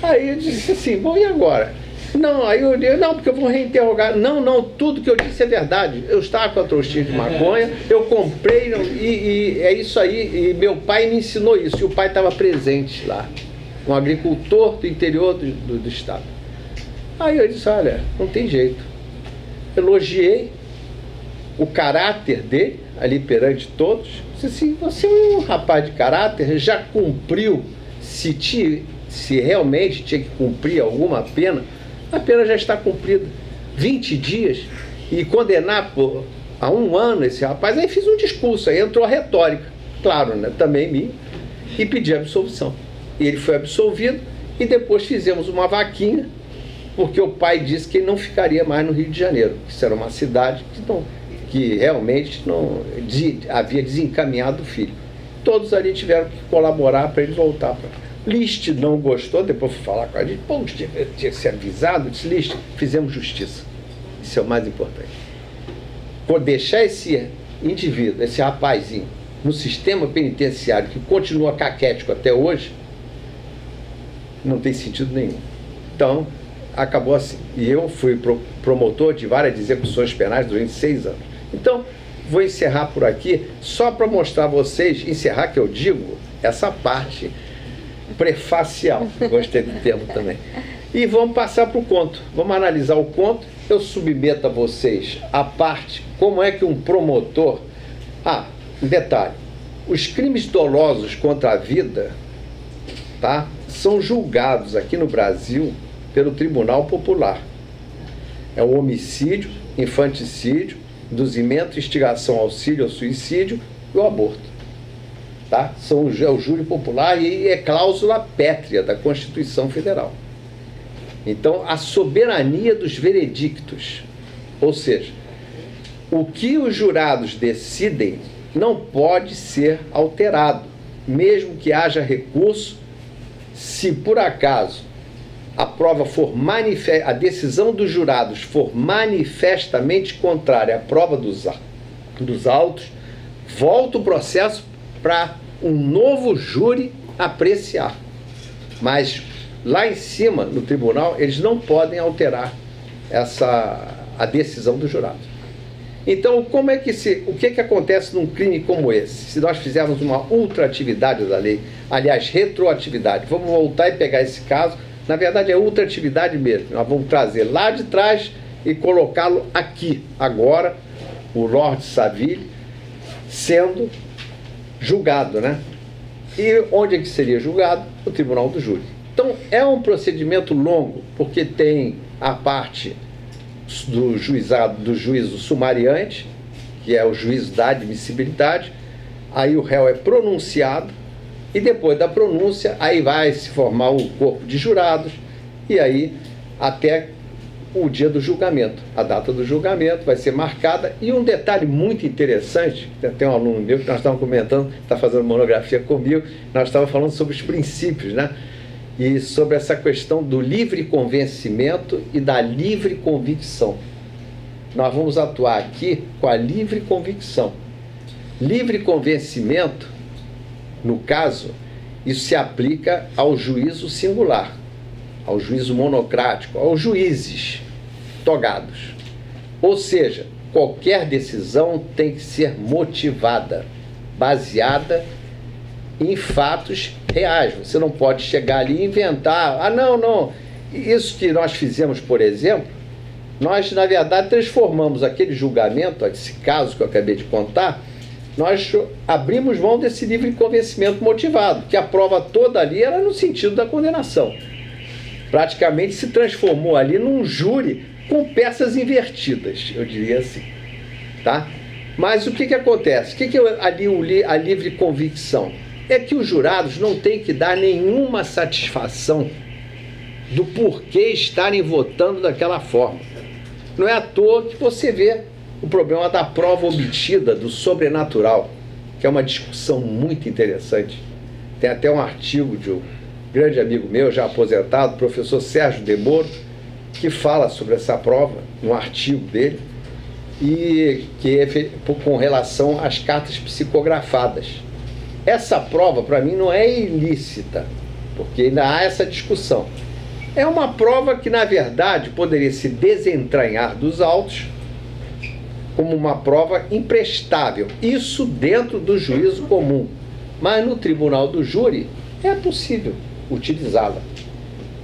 Aí eu disse assim: bom, e agora? Não, aí eu disse: não, porque eu vou reinterrogar. Não, tudo que eu disse é verdade. Eu estava com a trouxinha de maconha, eu comprei, e é isso aí. E meu pai me ensinou isso, e o pai estava presente lá, um agricultor do interior do estado. Aí eu disse: olha, não tem jeito. Elogiei o caráter dele, ali perante todos. Disse assim: você é um rapaz de caráter, já cumpriu, se realmente tinha que cumprir alguma pena, a pena já está cumprida. 20 dias, e condenar a 1 ano esse rapaz. Aí fiz um discurso, aí entrou a retórica, claro, né, também minha, e pedi absolvição. E ele foi absolvido, e depois fizemos uma vaquinha, porque o pai disse que ele não ficaria mais no Rio de Janeiro. Isso era uma cidade que realmente havia desencaminhado o filho. Todos ali tiveram que colaborar para ele voltar para... List não gostou, depois fui falar com a gente: pô, tinha que ser avisado. Disse: List, fizemos justiça. Isso é o mais importante. Por deixar esse indivíduo, esse rapazinho, no sistema penitenciário, que continua caquético até hoje, não tem sentido nenhum. Então, acabou assim. E eu fui promotor de várias execuções penais durante 6 anos. Então, vou encerrar por aqui, só para mostrar a vocês, encerrar que eu digo, essa parte prefacial, gostei do termo também. E vamos passar para o conto, vamos analisar o conto. Eu submeto a vocês a parte, como é que um promotor... um detalhe: os crimes dolosos contra a vida, tá, são julgados aqui no Brasil pelo Tribunal Popular. É o homicídio, infanticídio, induzimento, instigação, auxílio ao suicídio e o aborto. Tá? É o júri popular, e é cláusula pétrea da Constituição Federal. Então, a soberania dos veredictos, ou seja, o que os jurados decidem não pode ser alterado, mesmo que haja recurso. Se por acaso a prova for a decisão dos jurados for manifestamente contrária à prova dos autos, volta o processo para um novo júri apreciar. Mas lá em cima, no tribunal, eles não podem alterar a decisão dos jurados. Então, o que acontece num crime como esse? Se nós fizermos uma ultraatividade da lei, aliás, retroatividade, vamos voltar e pegar esse caso, na verdade é ultraatividade mesmo, nós vamos trazer lá de trás e colocá-lo aqui, agora, o Lord Saville sendo julgado, né? E onde é que seria julgado? No Tribunal do Júri. Então, é um procedimento longo, porque tem a parte do juízo sumariante, que é o juízo da admissibilidade. Aí o réu é pronunciado, e depois da pronúncia, aí vai se formar o corpo de jurados, e aí até o dia do julgamento. A data do julgamento vai ser marcada. E um detalhe muito interessante, tem um aluno meu que nós estávamos comentando, está fazendo monografia comigo, nós estávamos falando sobre os princípios, né? E sobre essa questão do livre convencimento e da livre convicção. Nós vamos atuar aqui com a livre convicção. Livre convencimento, no caso, isso se aplica ao juízo singular, ao juízo monocrático, aos juízes togados. Ou seja, qualquer decisão tem que ser motivada, baseada em fatos reais. Você não pode chegar ali e inventar: não. Isso que nós fizemos, por exemplo, nós, na verdade, transformamos aquele julgamento, esse caso que eu acabei de contar, nós abrimos mão desse livre convencimento motivado, que a prova toda ali era no sentido da condenação. Praticamente se transformou ali num júri com peças invertidas, eu diria assim, tá? Mas o que acontece? O que é ali a livre convicção? É que os jurados não têm que dar nenhuma satisfação do porquê estarem votando daquela forma. Não é à toa que você vê o problema da prova obtida do sobrenatural, que é uma discussão muito interessante. Tem até um artigo de um grande amigo meu, já aposentado, professor Sérgio De Moro, que fala sobre essa prova, num artigo dele, e que é com relação às cartas psicografadas. Essa prova, para mim, não é ilícita, porque ainda há essa discussão. É uma prova que, na verdade, poderia se desentranhar dos autos como uma prova imprestável. Isso dentro do juízo comum. Mas no tribunal do júri é possível utilizá-la.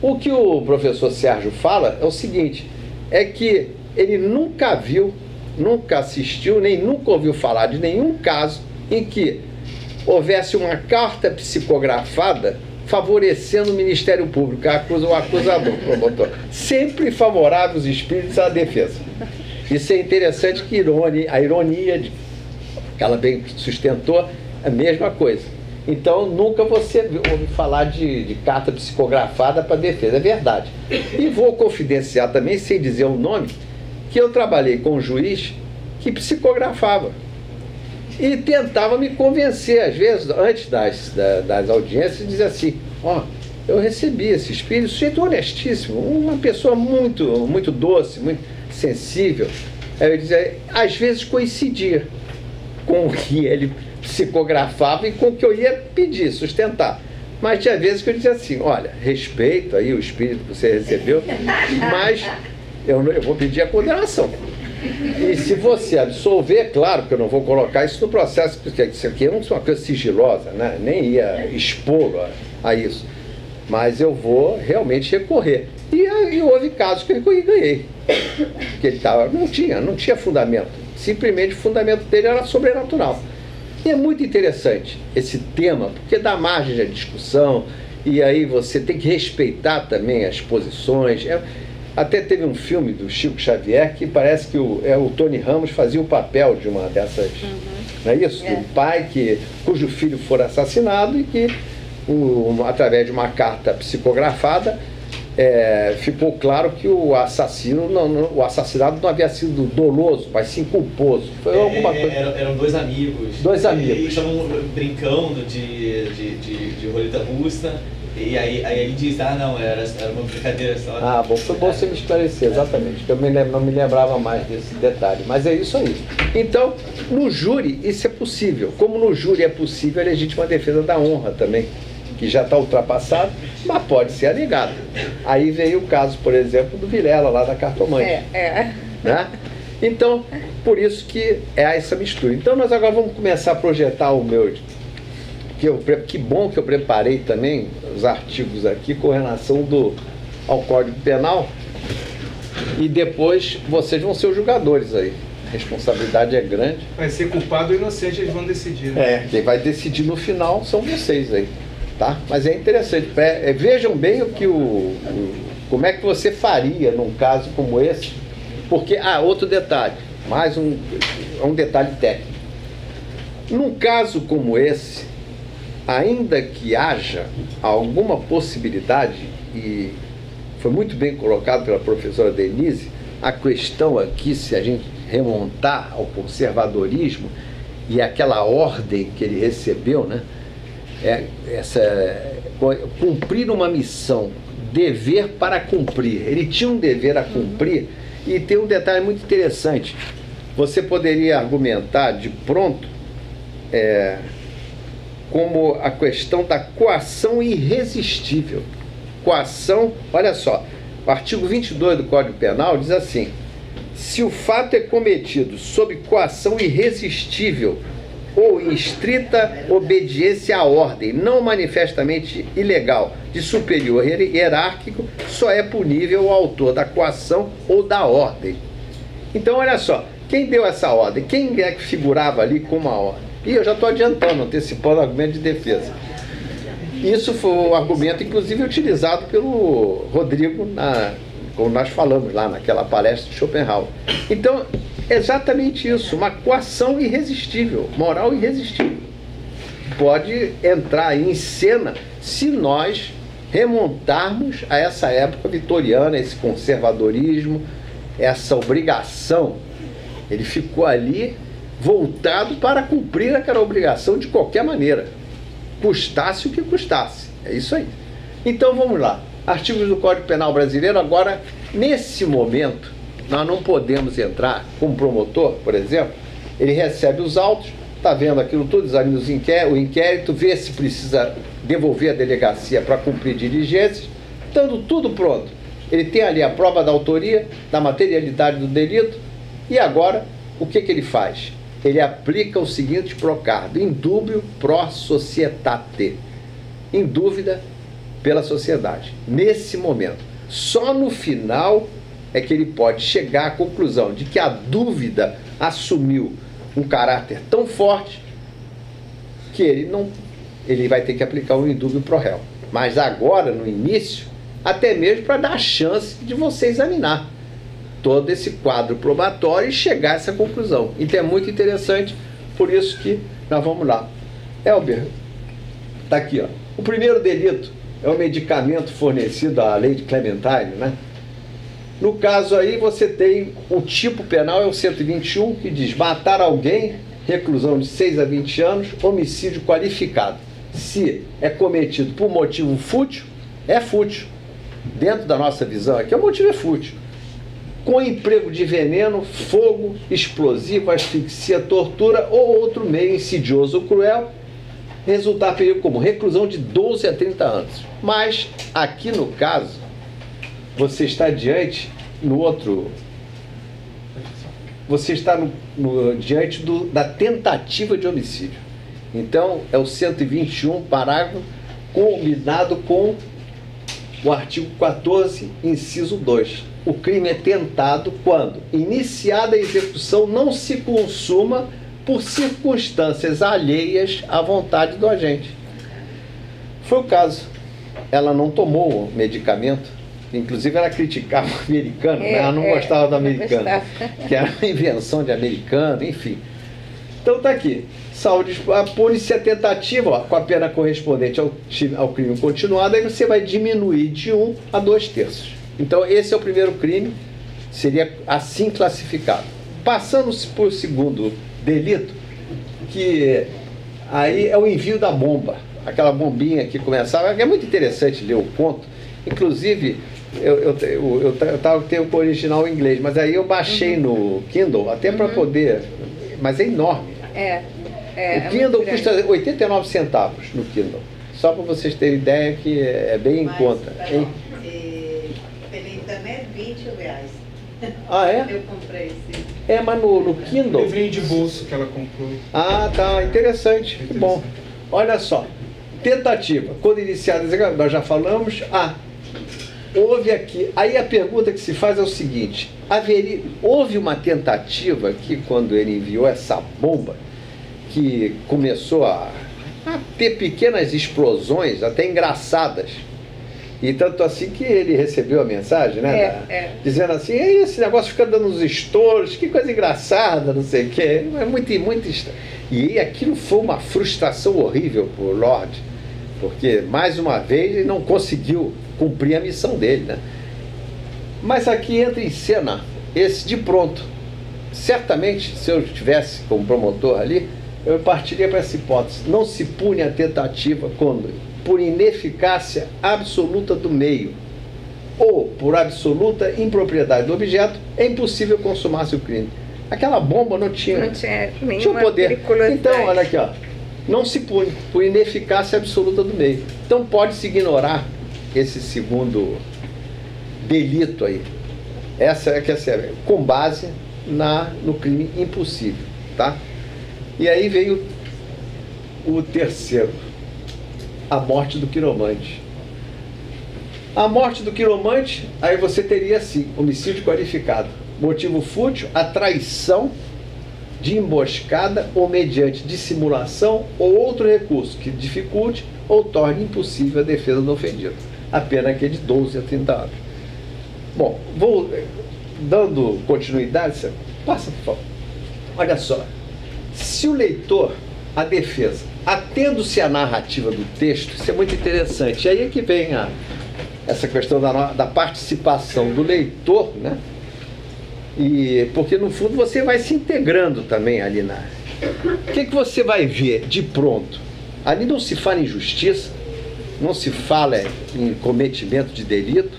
O que o professor Sérgio fala é o seguinte, é que ele nunca viu, nunca assistiu, nem nunca ouviu falar de nenhum caso em que houvesse uma carta psicografada favorecendo o Ministério Público, o acusador, o promotor. Sempre favorável os espíritos à defesa. Isso é interessante, que a ironia que ela bem sustentou, a mesma coisa. Então, nunca você ouve falar de carta psicografada para defesa, é verdade. E vou confidenciar também, sem dizer o nome, que eu trabalhei com um juiz que psicografava e tentava me convencer, às vezes, antes das audiências, dizia assim, ó, eu recebi esse espírito, sujeito honestíssimo, uma pessoa muito doce, muito sensível. Aí eu dizia, às vezes coincidia com o que ele psicografava e com o que eu ia pedir, sustentar. Mas tinha vezes que eu dizia assim, olha, respeito aí o espírito que você recebeu, mas eu vou pedir a condenação. E se você absolver, claro que eu não vou colocar isso no processo, porque isso aqui não é uma coisa sigilosa, né? Nem ia expô-lo a isso. Mas eu vou realmente recorrer. E houve casos que eu ganhei. Que ele não tinha fundamento. Simplesmente o fundamento dele era sobrenatural. E é muito interessante esse tema, porque dá margem à discussão, e aí você tem que respeitar também as posições. Até teve um filme do Chico Xavier que parece que o Tony Ramos fazia o papel de uma dessas, não é isso? Um pai cujo filho for assassinado e que, através de uma carta psicografada, ficou claro que o assassinato não havia sido doloso, mas sim culposo. Foi alguma coisa. Eram dois amigos. Dois amigos. Eles estavam brincando de roleta russa. E aí ele diz, não, era uma brincadeira só. Bom, foi bom você me esclarecer, exatamente, que eu não me lembrava mais desse detalhe, mas é isso aí. Então, no júri, isso é possível. Como no júri é possível a legítima defesa da honra também, que já está ultrapassado, mas pode ser alegado. Aí veio o caso, por exemplo, do Vilela, lá da cartomante. Né? Então, por isso que é essa mistura. Então, nós agora vamos começar a projetar o meu... Que bom que eu preparei também os artigos aqui com relação ao Código Penal, e depois vocês vão ser os julgadores aí. A responsabilidade é grande. Vai ser culpado ou inocente, eles vão decidir. Né? Quem vai decidir no final são vocês aí, tá? Mas é interessante. Vejam bem como é que você faria num caso como esse, porque, outro detalhe, mais um detalhe técnico. Num caso como esse, ainda que haja alguma possibilidade, e foi muito bem colocado pela professora Denise, a questão aqui, se a gente remontar ao conservadorismo e aquela ordem que ele recebeu, né? Cumprir uma missão, dever para cumprir. Ele tinha um dever a cumprir, e tem um detalhe muito interessante. Você poderia argumentar de pronto como a questão da coação irresistível. Coação, olha só, o artigo 22 do Código Penal diz assim: se o fato é cometido sob coação irresistível ou em estrita obediência à ordem, não manifestamente ilegal, de superior hierárquico, só é punível o autor da coação ou da ordem. Então, olha só, quem deu essa ordem? Quem é que figurava ali como a ordem? E eu já estou adiantando, antecipando o argumento de defesa. Isso foi um argumento, inclusive, utilizado pelo Rodrigo, como nós falamos lá naquela palestra de Schopenhauer. Então, exatamente isso, uma coação irresistível, moral irresistível. Pode entrar em cena se nós remontarmos a essa época vitoriana, esse conservadorismo, essa obrigação Ele ficou ali voltado para cumprir aquela obrigação de qualquer maneira, custasse o que custasse. É isso aí. Então vamos lá. Artigos do Código Penal Brasileiro. Agora, nesse momento, nós não podemos entrar como promotor, por exemplo. Ele recebe os autos, está vendo aquilo tudo, examina o inquérito, vê se precisa devolver a delegacia para cumprir diligências. Estando tudo pronto, ele tem ali a prova da autoria, da materialidade do delito, e agora, o que ele faz? Ele aplica o seguinte procardo: indúbio pro societate, em dúvida pela sociedade. Nesse momento, só no final é que ele pode chegar à conclusão de que a dúvida assumiu um caráter tão forte que ele vai ter que aplicar um indúbio pro réu. Mas agora, no início, até mesmo para dar a chance de você examinar todo esse quadro probatório e chegar a essa conclusão. Então é muito interessante, por isso que nós vamos lá. Elber, está aqui, ó. O primeiro delito é o medicamento fornecido à lei de Clementine, né? No caso aí você tem o tipo penal, é o 121, que diz matar alguém, reclusão de 6 a 20 anos, homicídio qualificado. Se é cometido por motivo fútil, é fútil. Dentro da nossa visão aqui, o motivo é fútil. Com emprego de veneno, fogo, explosivo, asfixia, tortura ou outro meio insidioso ou cruel, resultar perigo comum, reclusão de 12 a 30 anos. Mas, aqui no caso, você está diante você está diante da tentativa de homicídio. Então, é o 121, parágrafo, combinado com o artigo 14, inciso 2. O crime é tentado quando iniciada a execução não se consuma por circunstâncias alheias à vontade do agente. Foi o caso. Ela não tomou o medicamento, inclusive ela criticava o americano, né? Ela não gostava do americano, que era uma invenção de americano, enfim. Então tá aqui. Saúde, a polícia tentativa, ó, com a pena correspondente ao crime continuado, aí você vai diminuir de 1 a 2/3. Então esse é o primeiro crime, seria assim classificado. Passando-se por segundo delito, que aí é o envio da bomba, aquela bombinha que começava, é muito interessante ler o conto, inclusive eu tenho o original em inglês, mas aí eu baixei no Kindle, até para poder, mas é enorme. O Kindle custa 89 centavos no Kindle, só para vocês terem ideia que é bem em conta. Pela internet, R$20. Ah, é? Eu comprei esse. Mas no Kindle... Livrinho de bolso que ela comprou. Ah, tá, interessante. Que bom. Olha só, tentativa, quando iniciada, nós já falamos, houve aqui, aí a pergunta que se faz é o seguinte, houve uma tentativa aqui, quando ele enviou essa bomba, que começou a ter pequenas explosões, até engraçadas, e tanto assim que ele recebeu a mensagem, né? Dizendo assim, esse negócio fica dando uns estouros, que coisa engraçada, não sei o quê. É muito estranho. E aquilo foi uma frustração horrível para o Lorde, porque, mais uma vez, ele não conseguiu cumprir a missão dele, né? Mas aqui entra em cena esse de pronto. Certamente, se eu estivesse como promotor ali, eu partiria para essa hipótese. Não se pune a tentativa quando, por ineficácia absoluta do meio ou por absoluta impropriedade do objeto, é impossível consumar-se o crime. Aquela bomba não tinha nenhuma poder. periculosidade. Então, olha aqui, ó, não se pune por ineficácia absoluta do meio. Então pode-se ignorar esse segundo delito aí. Essa é que é com base no crime impossível, tá? E aí veio o terceiro, a morte do quiromante. A morte do quiromante, aí você teria assim, homicídio qualificado. Motivo fútil, a traição de emboscada ou mediante dissimulação ou outro recurso que dificulte ou torne impossível a defesa do ofendido. A pena aqui é de 12 a 30 anos. Bom, vou dando continuidade, passa por favor. Olha só, se o leitor, a defesa, atendo-se à narrativa do texto, isso é muito interessante. Aí é que vem essa questão da participação do leitor, né? E porque no fundo você vai se integrando também ali na... O que você vai ver de pronto? Ali não se fala em justiça, não se fala em cometimento de delito,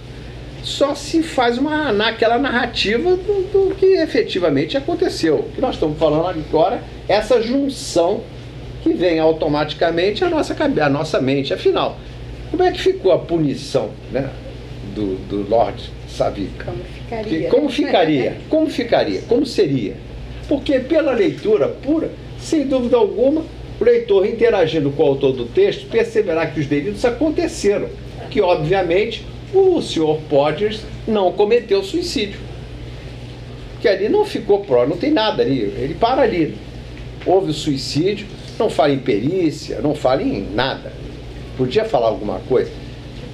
só se faz naquela narrativa do que efetivamente aconteceu. O que nós estamos falando agora é essa junção que vem automaticamente à nossa mente. Afinal, como é que ficou a punição, né, do Lord Savile? Como ficaria? Como ficaria? Como seria? Porque pela leitura pura, sem dúvida alguma, o leitor interagindo com o autor do texto perceberá que os delitos aconteceram, que obviamente o Sr. Podgers não cometeu suicídio. Que ali não ficou não tem nada ali, ele para ali. Houve o suicídio, não fala em perícia, não fala em nada. Podia falar alguma coisa.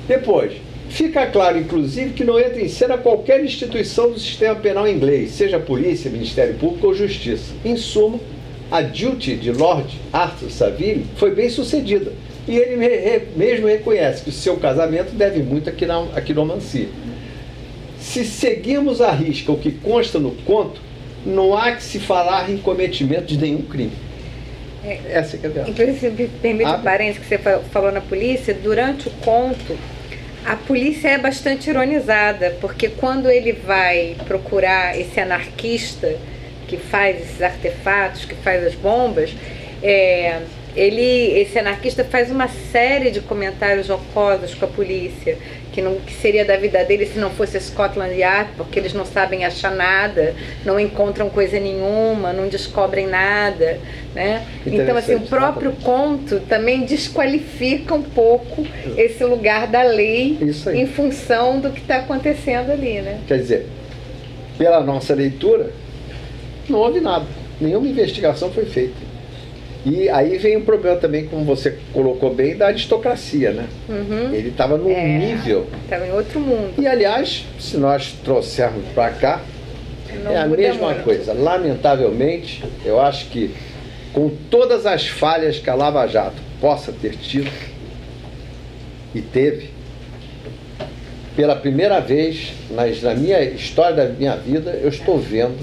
Depois, fica claro, inclusive, que não entra em cena qualquer instituição do sistema penal inglês, seja polícia, Ministério Público ou Justiça. Em suma, a duty de Lord Arthur Savile foi bem sucedida. E ele mesmo reconhece que o seu casamento deve muito à quiromancia. Se seguirmos à risca o que consta no conto, não há que se falar em cometimento de nenhum crime. Essa que é a verdade. Inclusive, permite um parênteses que você falou na polícia, durante o conto, a polícia é bastante ironizada, porque quando ele vai procurar esse anarquista que faz esses artefatos, que faz as bombas, esse anarquista faz uma série de comentários jocosos com a polícia, que seria da vida dele se não fosse Scotland Yard, porque eles não sabem achar nada, não encontram coisa nenhuma, não descobrem nada, né? Então, assim, o próprio conto também desqualifica um pouco esse lugar da lei em função do que está acontecendo ali, né? Quer dizer, pela nossa leitura, não houve nada, nenhuma investigação foi feita. E aí vem o problema também, como você colocou bem, da aristocracia, né? Uhum. Ele estava num nível... Estava em outro mundo. E, aliás, se nós trouxermos para cá, é a mesma coisa. Lamentavelmente, eu acho que, com todas as falhas que a Lava Jato possa ter tido, e teve, pela primeira vez na minha história da minha vida, eu estou vendo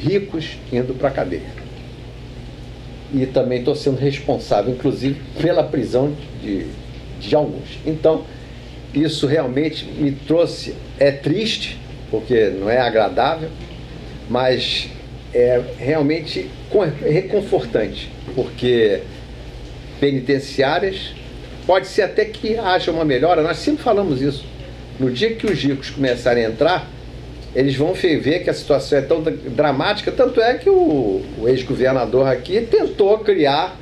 ricos indo para a cadeia. E também estou sendo responsável, inclusive, pela prisão de alguns. Então, isso realmente me trouxe... É triste, porque não é agradável, mas é realmente reconfortante, porque penitenciárias, pode ser até que haja uma melhora, nós sempre falamos isso. No dia que os ricos começarem a entrar, eles vão ver que a situação é tão dramática, tanto é que o ex-governador aqui tentou criar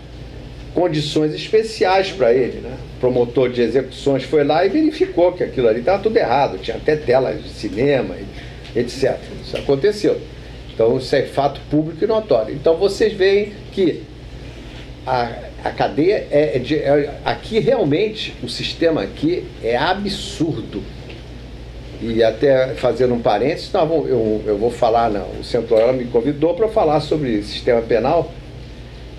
condições especiais para ele, né? O promotor de execuções foi lá e verificou que aquilo ali estava tudo errado, tinha até tela de cinema, etc. Isso aconteceu. Então isso é fato público e notório. Então vocês veem que a cadeia aqui realmente, o sistema aqui é absurdo. E até fazendo um parênteses, eu vou falar, o Centro-Oeste me convidou para falar sobre sistema penal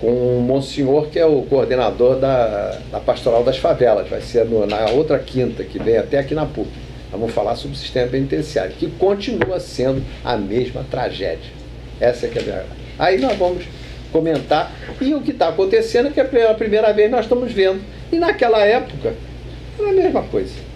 com o Monsenhor, que é o coordenador da Pastoral das Favelas. Vai ser na outra quinta, que vem até aqui na PUC. Nós vamos falar sobre o sistema penitenciário, que continua sendo a mesma tragédia. Essa que é a verdade. Aí nós vamos comentar, e o que está acontecendo é que pela primeira vez nós estamos vendo. E naquela época, era a mesma coisa.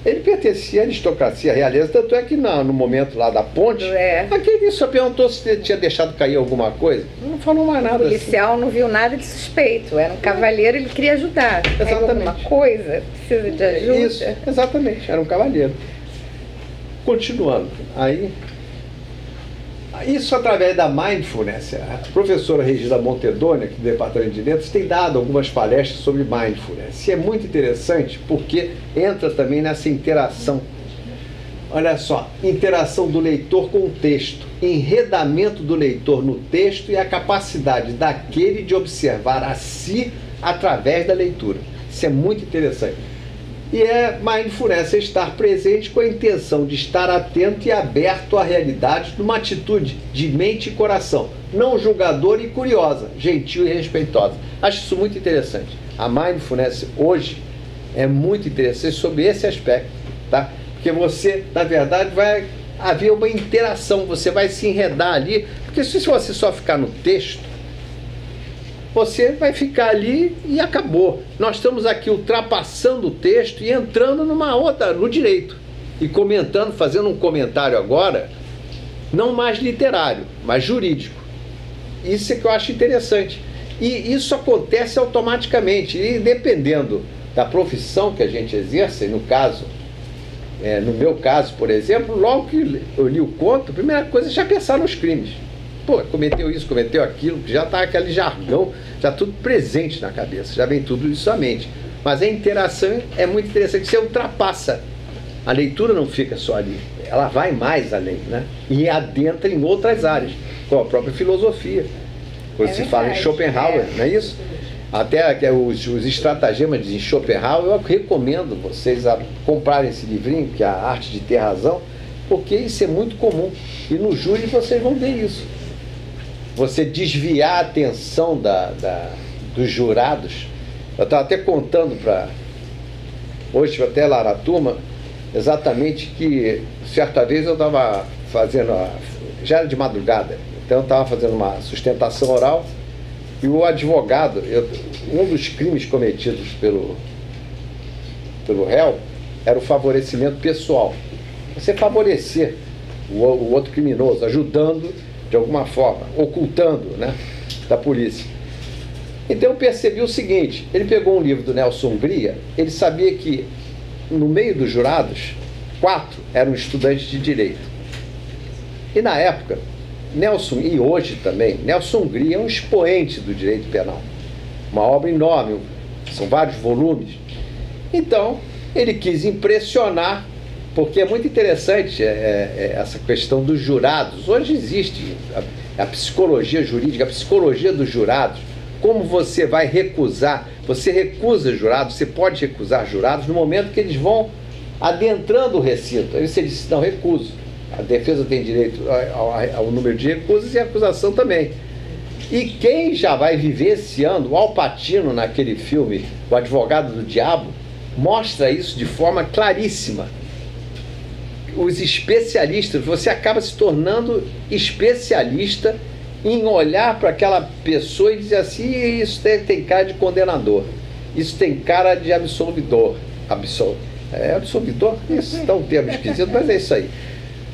Ele pertencia à aristocracia, à realeza, tanto é que no momento lá da ponte, aquele só perguntou se ele tinha deixado cair alguma coisa, não falou mais nada. O policial não viu nada de suspeito, era um cavalheiro, ele queria ajudar. Exatamente. Alguma coisa, precisa de ajuda. Isso, exatamente, era um cavalheiro. Continuando, isso através da mindfulness. A professora Regina Montedoni, aqui do Departamento de Letras, tem dado algumas palestras sobre mindfulness. E é muito interessante porque entra também nessa interação. Olha só, interação do leitor com o texto, enredamento do leitor no texto e a capacidade daquele de observar a si através da leitura. Isso é muito interessante. E mindfulness é estar presente com a intenção de estar atento e aberto à realidade numa atitude de mente e coração, não julgadora e curiosa, gentil e respeitosa. Acho isso muito interessante. A mindfulness hoje é muito interessante sobre esse aspecto, tá? Porque você, na verdade, vai haver uma interação, você vai se enredar ali, porque se você só ficar no texto, você vai ficar ali e acabou. Nós estamos aqui ultrapassando o texto e entrando numa outra, no direito, e comentando, fazendo um comentário agora, não mais literário, mas jurídico. Isso é que eu acho interessante. E isso acontece automaticamente, e dependendo da profissão que a gente exerce, no caso, no meu caso, por exemplo, logo que eu li o conto, a primeira coisa é já pensar nos crimes. Pô, cometeu isso, cometeu aquilo, já está aquele jargão, já tudo presente na cabeça, já vem tudo isso à mente. Mas a interação é muito interessante, você ultrapassa. A leitura não fica só ali, ela vai mais além, né? E adentra em outras áreas, como a própria filosofia. Quando se fala em Schopenhauer, não é isso? Até os estratagemas de Schopenhauer, eu recomendo vocês a comprarem esse livrinho, que é A Arte de Ter Razão, porque isso é muito comum. E no júri vocês vão ver isso. Você desviar a atenção dos jurados. Eu estava até contando para... Hoje, até lá na turma, exatamente que, certa vez eu estava fazendo... Já era de madrugada, então eu estava fazendo uma sustentação oral e o advogado, um dos crimes cometidos pelo réu era o favorecimento pessoal. Você favorecer o outro criminoso, ajudando de alguma forma, ocultando, né, da polícia. Então eu percebi o seguinte, ele pegou um livro do Nelson Hungria, ele sabia que no meio dos jurados, 4 eram estudantes de direito. E na época, Nelson, e hoje também, Nelson Hungria é um expoente do direito penal. Uma obra enorme, são vários volumes. Então, ele quis impressionar, porque é muito interessante essa questão dos jurados. Hoje existe a psicologia jurídica, a psicologia dos jurados. Como você vai recusar? Você recusa jurados, você pode recusar jurados no momento que eles vão adentrando o recinto. Aí você disse, não, recuso. A defesa tem direito ao número de recusas e a acusação também. E quem já vai vivenciando, o Al Pacino naquele filme, O Advogado do Diabo, mostra isso de forma claríssima. Os especialistas, você acaba se tornando especialista em olhar para aquela pessoa e dizer assim, isso tem cara de condenador, isso tem cara de absolvidor. Absolvidor? Isso está um termo esquisito, mas é isso aí.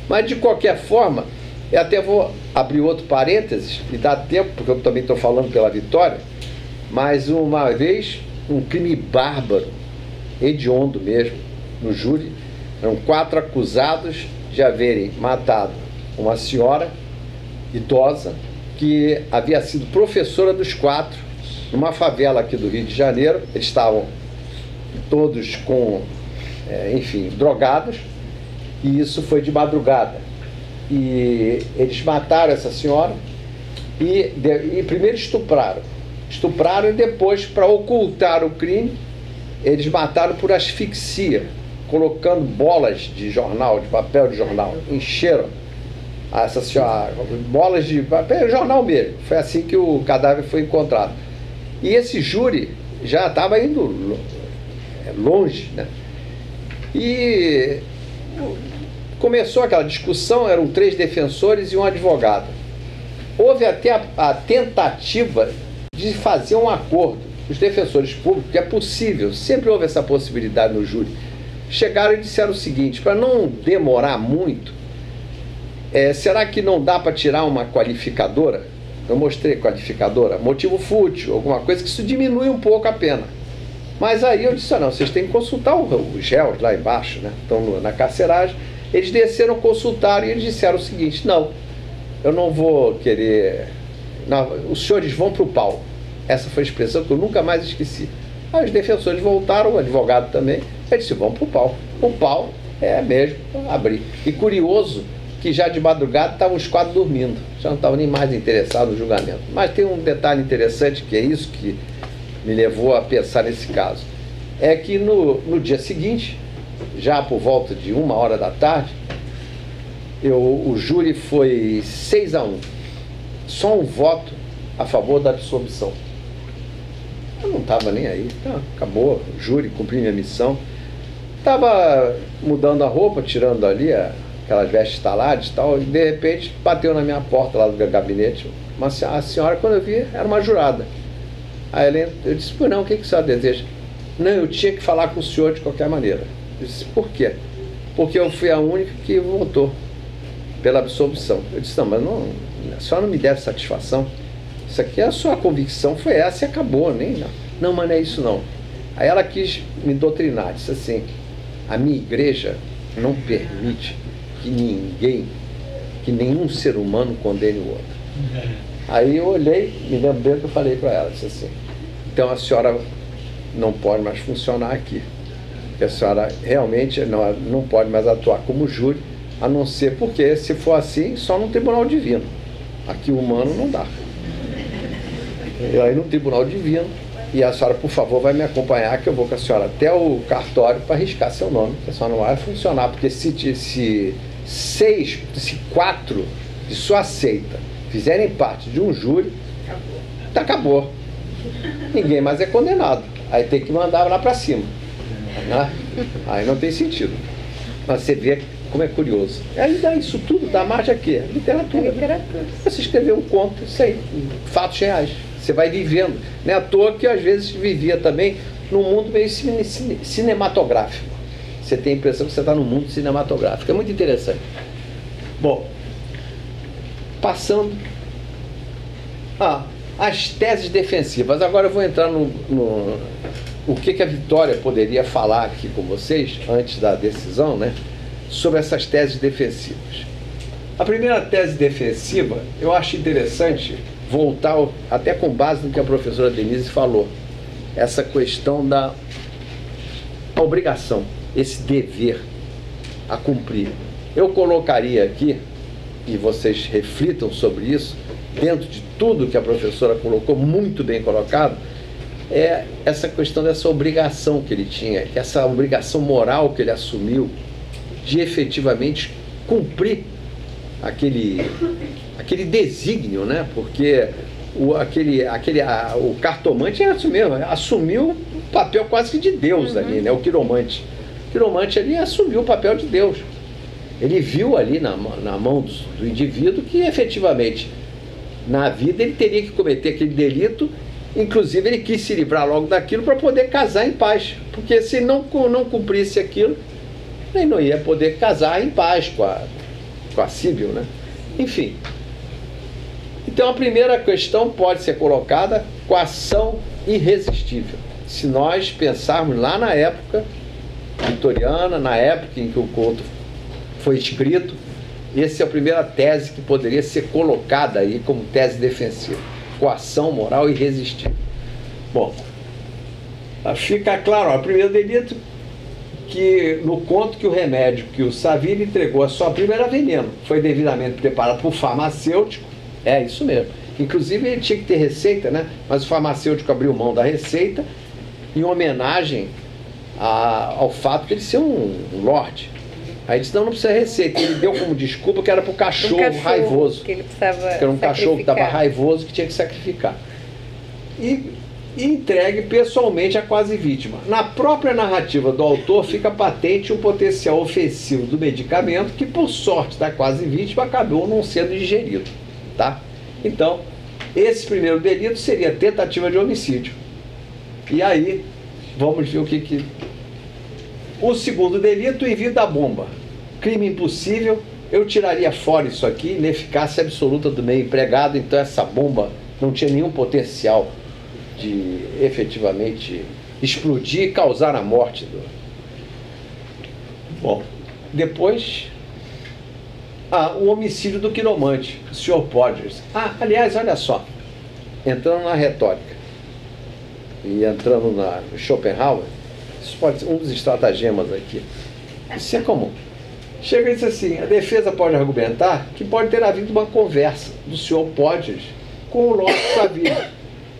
Mas, de qualquer forma, eu até vou abrir outro parênteses, e dá tempo, porque eu também estou falando pela Vitória, mas uma vez, um crime bárbaro, hediondo mesmo, no júri, eram 4 acusados de haverem matado uma senhora idosa, que havia sido professora dos 4, numa favela aqui do Rio de Janeiro. Eles estavam todos com, enfim, drogados, e isso foi de madrugada. E eles mataram essa senhora e primeiro estupraram e depois, para ocultar o crime, eles mataram por asfixia, colocando bolas de jornal, de papel de jornal, encheram essa senhora, bolas de papel, jornal mesmo. Foi assim que o cadáver foi encontrado. E esse júri já estava indo longe, né? E começou aquela discussão, eram 3 defensores e um advogado. Houve até a tentativa de fazer um acordo. Os defensores públicos, que é possível, sempre houve essa possibilidade no júri, chegaram e disseram o seguinte, para não demorar muito, será que não dá para tirar uma qualificadora? Eu mostrei qualificadora, motivo fútil, alguma coisa, que isso diminui um pouco a pena. Mas aí eu disse, não, vocês têm que consultar os réus lá embaixo, né? Estão na carceragem. Eles desceram, consultaram e eles disseram o seguinte, não, eu não vou querer, não, os senhores vão para o pau. Essa foi a expressão que eu nunca mais esqueci. Aí os defensores voltaram, o advogado também, eles disse, vão para o pau. O pau é mesmo abrir. E curioso que já de madrugada estavam os 4 dormindo, já não estavam nem mais interessados no julgamento. Mas tem um detalhe interessante, que é isso que me levou a pensar nesse caso, é que no dia seguinte, já por volta de 1h da tarde, o júri foi 6-1, só um voto a favor da absolvição. Eu não estava nem aí, acabou o júri, cumpri minha missão. Estava mudando a roupa, tirando ali aquelas vestes talares e tal, e de repente bateu na minha porta lá do gabinete. A senhora, quando eu vi, era uma jurada. Aí eu disse, pois não, o que a senhora deseja? Não, eu tinha que falar com o senhor de qualquer maneira. Eu disse, por quê? Porque eu fui a única que votou pela absolvição. Eu disse, não, mas não, a senhora não me deve satisfação. Isso aqui, a sua convicção foi essa e acabou, nem não. Não, mas não é isso não. Aí ela quis me doutrinar, disse assim, a minha igreja não permite que ninguém, que nenhum ser humano condene o outro. Aí eu olhei, me lembrei que eu falei para ela, disse assim, então a senhora não pode mais funcionar aqui. Porque a senhora realmente não pode mais atuar como júri, a não ser porque, se for assim, só no tribunal divino. Aqui o humano não dá. E aí no tribunal divino, e a senhora, por favor, vai me acompanhar, que eu vou com a senhora até o cartório para arriscar seu nome, que a senhora não vai funcionar, porque se 4 de sua seita fizerem parte de um júri, acabou. Ninguém mais é condenado. Aí tem que mandar lá para cima. Né? Aí não tem sentido. Mas você vê como é curioso. Aí dá isso tudo, dá margem a quê? Literatura. Você escreveu um conto, isso aí, fatos reais. Você vai vivendo. Não é à toa que às vezes vivia também num mundo meio cinematográfico. Você tem a impressão que você está num mundo cinematográfico. É muito interessante. Bom, passando as teses defensivas. Agora eu vou entrar no o que a Vitória poderia falar aqui com vocês, antes da decisão, né, sobre essas teses defensivas. A primeira tese defensiva, eu acho interessante voltar, até com base no que a professora Denise falou, essa questão da obrigação, esse dever a cumprir. Eu colocaria aqui, e vocês reflitam sobre isso, dentro de tudo que a professora colocou, muito bem colocado, é essa questão dessa obrigação que ele tinha, que essa obrigação moral que ele assumiu de efetivamente cumprir aquele desígnio, né? Porque o cartomante é isso mesmo, assumiu o papel quase que de Deus ali, né? O quiromante. O quiromante ali assumiu o papel de Deus. Ele viu ali na mão do indivíduo que efetivamente na vida ele teria que cometer aquele delito. Inclusive ele quis se livrar logo daquilo para poder casar em paz, porque se não cumprisse aquilo, ele não ia poder casar em paz com a Síbil, né? Enfim. Então a primeira questão pode ser colocada: coação irresistível. Se nós pensarmos lá na época vitoriana, na época em que o conto foi escrito, essa é a primeira tese que poderia ser colocada aí como tese defensiva. Coação moral irresistível. Bom, fica claro, o primeiro delito, que no conto que o remédio que o Saville entregou a sua prima era veneno, foi devidamente preparado por farmacêutico, é isso mesmo. Inclusive ele tinha que ter receita, né? Mas o farmacêutico abriu mão da receita em homenagem ao fato de ele ser um lorde. Aí disse, não precisa receita. Ele deu como desculpa que era para o cachorro raivoso. Que ele precisava que era um cachorro que estava raivoso, que tinha que sacrificar. E entregue pessoalmente a quase vítima. Na própria narrativa do autor fica patente um potencial ofensivo do medicamento que, por sorte da quase vítima, acabou não sendo ingerido. Tá? Então, esse primeiro delito seria tentativa de homicídio. E aí, vamos ver o que... O segundo delito, envio da bomba. Crime impossível. Eu tiraria fora isso aqui, ineficácia absoluta do meio empregado. Então essa bomba não tinha nenhum potencial de efetivamente explodir e causar a morte do... Bom, depois o homicídio do quiromante, o Sr. Podgers. Aliás, olha só, entrando na retórica e entrando no Schopenhauer, isso pode ser um dos estratagemas aqui. Isso é comum. Chega e diz assim, a defesa pode argumentar que pode ter havido uma conversa do Sr. Podgers com o Lord Saville,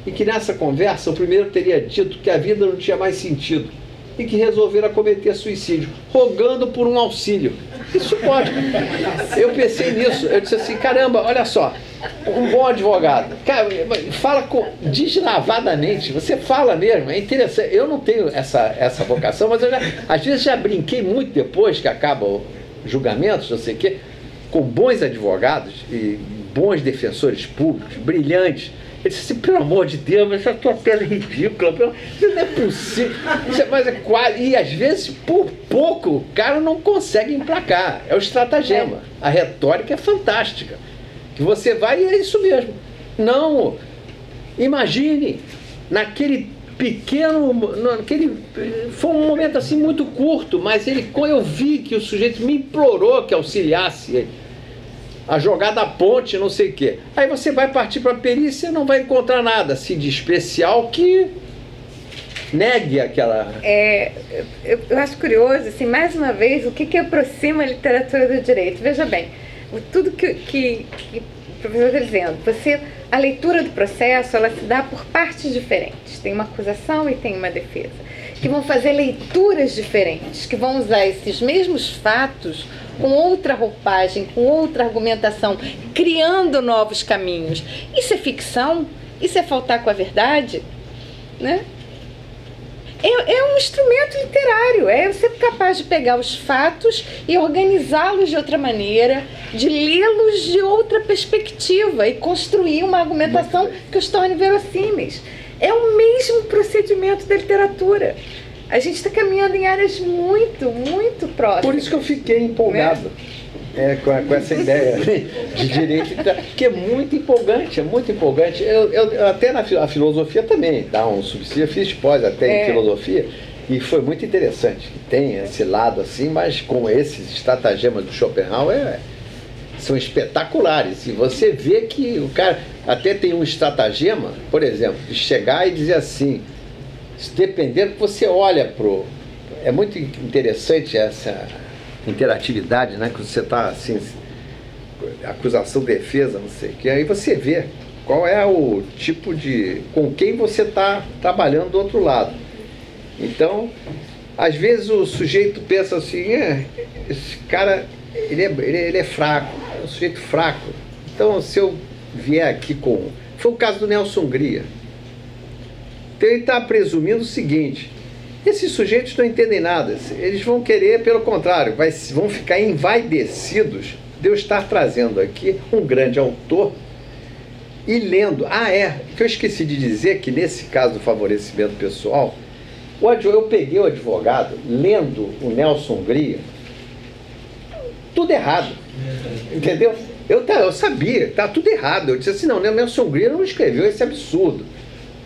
e que nessa conversa o primeiro teria dito que a vida não tinha mais sentido e que resolvera cometer suicídio, rogando por um auxílio. Isso pode. Eu pensei nisso, eu disse assim, caramba, olha só, um bom advogado, cara, fala deslavadamente, você fala mesmo, é interessante. Eu não tenho essa vocação, mas eu às vezes já brinquei muito depois que acaba julgamentos, não sei o quê, com bons advogados e bons defensores públicos, brilhantes. Ele disse assim, pelo amor de Deus, mas essa tua tese é ridícula, isso não é possível. Mas é quase, e às vezes, por pouco, o cara não consegue emplacar. É o estratagema. A retórica é fantástica. Que você vai e é isso mesmo. Não, imagine, naquele pequeno, foi um momento assim muito curto, mas eu vi que o sujeito me implorou que auxiliasse ele a jogar da ponte, não sei o quê. Aí você vai partir para a perícia e não vai encontrar nada assim de especial que negue aquela... Eu acho curioso, assim, mais uma vez, o que aproxima a literatura do direito. Veja bem, tudo que o professor está dizendo, a leitura do processo, ela se dá por partes diferentes. Tem uma acusação e tem uma defesa, que vão fazer leituras diferentes, que vão usar esses mesmos fatos com outra roupagem, com outra argumentação, criando novos caminhos. Isso é ficção? Isso é faltar com a verdade? Né? É um instrumento literário, é ser capaz de pegar os fatos e organizá-los de outra maneira, de lê-los de outra perspectiva e construir uma argumentação que os torne verossímeis. É o mesmo procedimento da literatura. A gente está caminhando em áreas muito, muito próximas. Por isso que eu fiquei empolgado, né? Com essa ideia de direito, que é muito empolgante, é muito empolgante. Eu até na filosofia também dá um subsídio, eu fiz pós até em filosofia, e foi muito interessante. Tem esse lado assim, mas com esses estratagemas do Schopenhauer são espetaculares. E você vê que o cara até tem um estratagema, por exemplo, de chegar e dizer assim, dependendo que você olha pro... É muito interessante essa interatividade, né? Que você está assim, acusação, defesa, não sei o que, aí você vê qual é o tipo de... com quem você está trabalhando do outro lado. Então, às vezes o sujeito pensa assim, esse cara, ele é fraco, é um sujeito fraco. Então, se eu vier aqui com... Foi o caso do Nelson Hungria. Então ele está presumindo o seguinte, esses sujeitos não entendem nada, eles vão querer, pelo contrário, vão ficar envaidecidos de eu estar trazendo aqui um grande autor e lendo. Que eu esqueci de dizer que nesse caso do favorecimento pessoal, eu peguei o advogado lendo o Nelson Hungria, tudo errado, entendeu? Eu sabia, tá tudo errado. Eu disse assim, não, o Nelson Hungria não escreveu esse absurdo.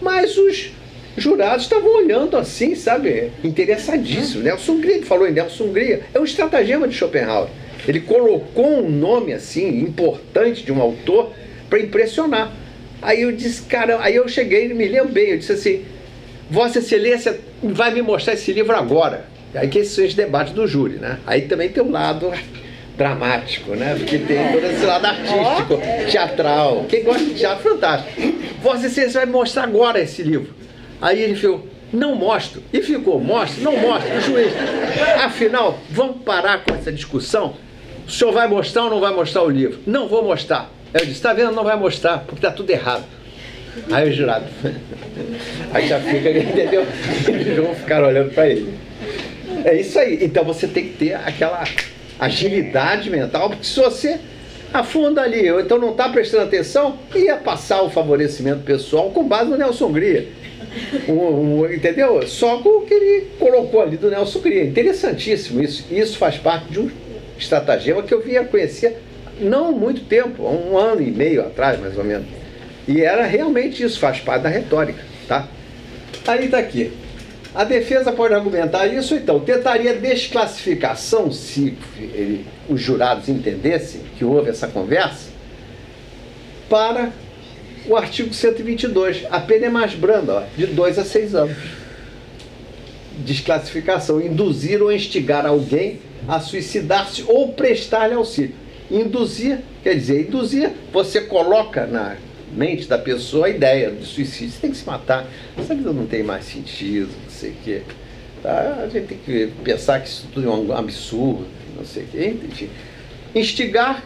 Mas os jurados estavam olhando assim, sabe, interessadíssimos. Nelson Hungria, ele falou em Nelson Hungria, é um estratagema de Schopenhauer. Ele colocou um nome assim, importante de um autor, para impressionar. Aí eu disse, caramba, aí eu cheguei, me lembro bem, eu disse assim, Vossa Excelência vai me mostrar esse livro agora. Aí que esses são os debates do júri, né? Aí também tem um lado dramático, né? Porque tem todo esse lado artístico, teatral. Quem gosta de teatro, fantástico. Vossa Excelência vai me mostrar agora esse livro. Aí ele falou, não mostro. E ficou, mostra, não mostra. O juiz, afinal, vamos parar com essa discussão? O senhor vai mostrar ou não vai mostrar o livro? Não vou mostrar. Aí eu disse, está vendo? Não vai mostrar, porque está tudo errado. Aí o jurado, aí já fica, entendeu? Eles vão ficar olhando para ele. É isso aí. Então você tem que ter aquela agilidade mental, porque se você afunda ali, ou então não está prestando atenção, ia passar o favorecimento pessoal com base no Nelson Hungria. Entendeu? Só com o que ele colocou ali do Nelson Hungria. Interessantíssimo isso. Isso faz parte de um estratagema que eu vinha conhecer não há muito tempo, há 1 ano e meio atrás, mais ou menos. E era realmente isso, faz parte da retórica, tá? Aí está aqui. A defesa pode argumentar isso, então, tentaria desclassificação, se os jurados entendessem que houve essa conversa, para o artigo 122. A pena é mais branda, ó, de 2 a 6 anos. Desclassificação, induzir ou instigar alguém a suicidar-se ou prestar-lhe auxílio. Induzir, quer dizer, induzir, você coloca na mente da pessoa a ideia de suicídio. Você tem que se matar. Essa vida não tem mais sentido, não sei o quê. Tá? A gente tem que pensar que isso tudo é um absurdo, não sei o quê. Enfim. Instigar,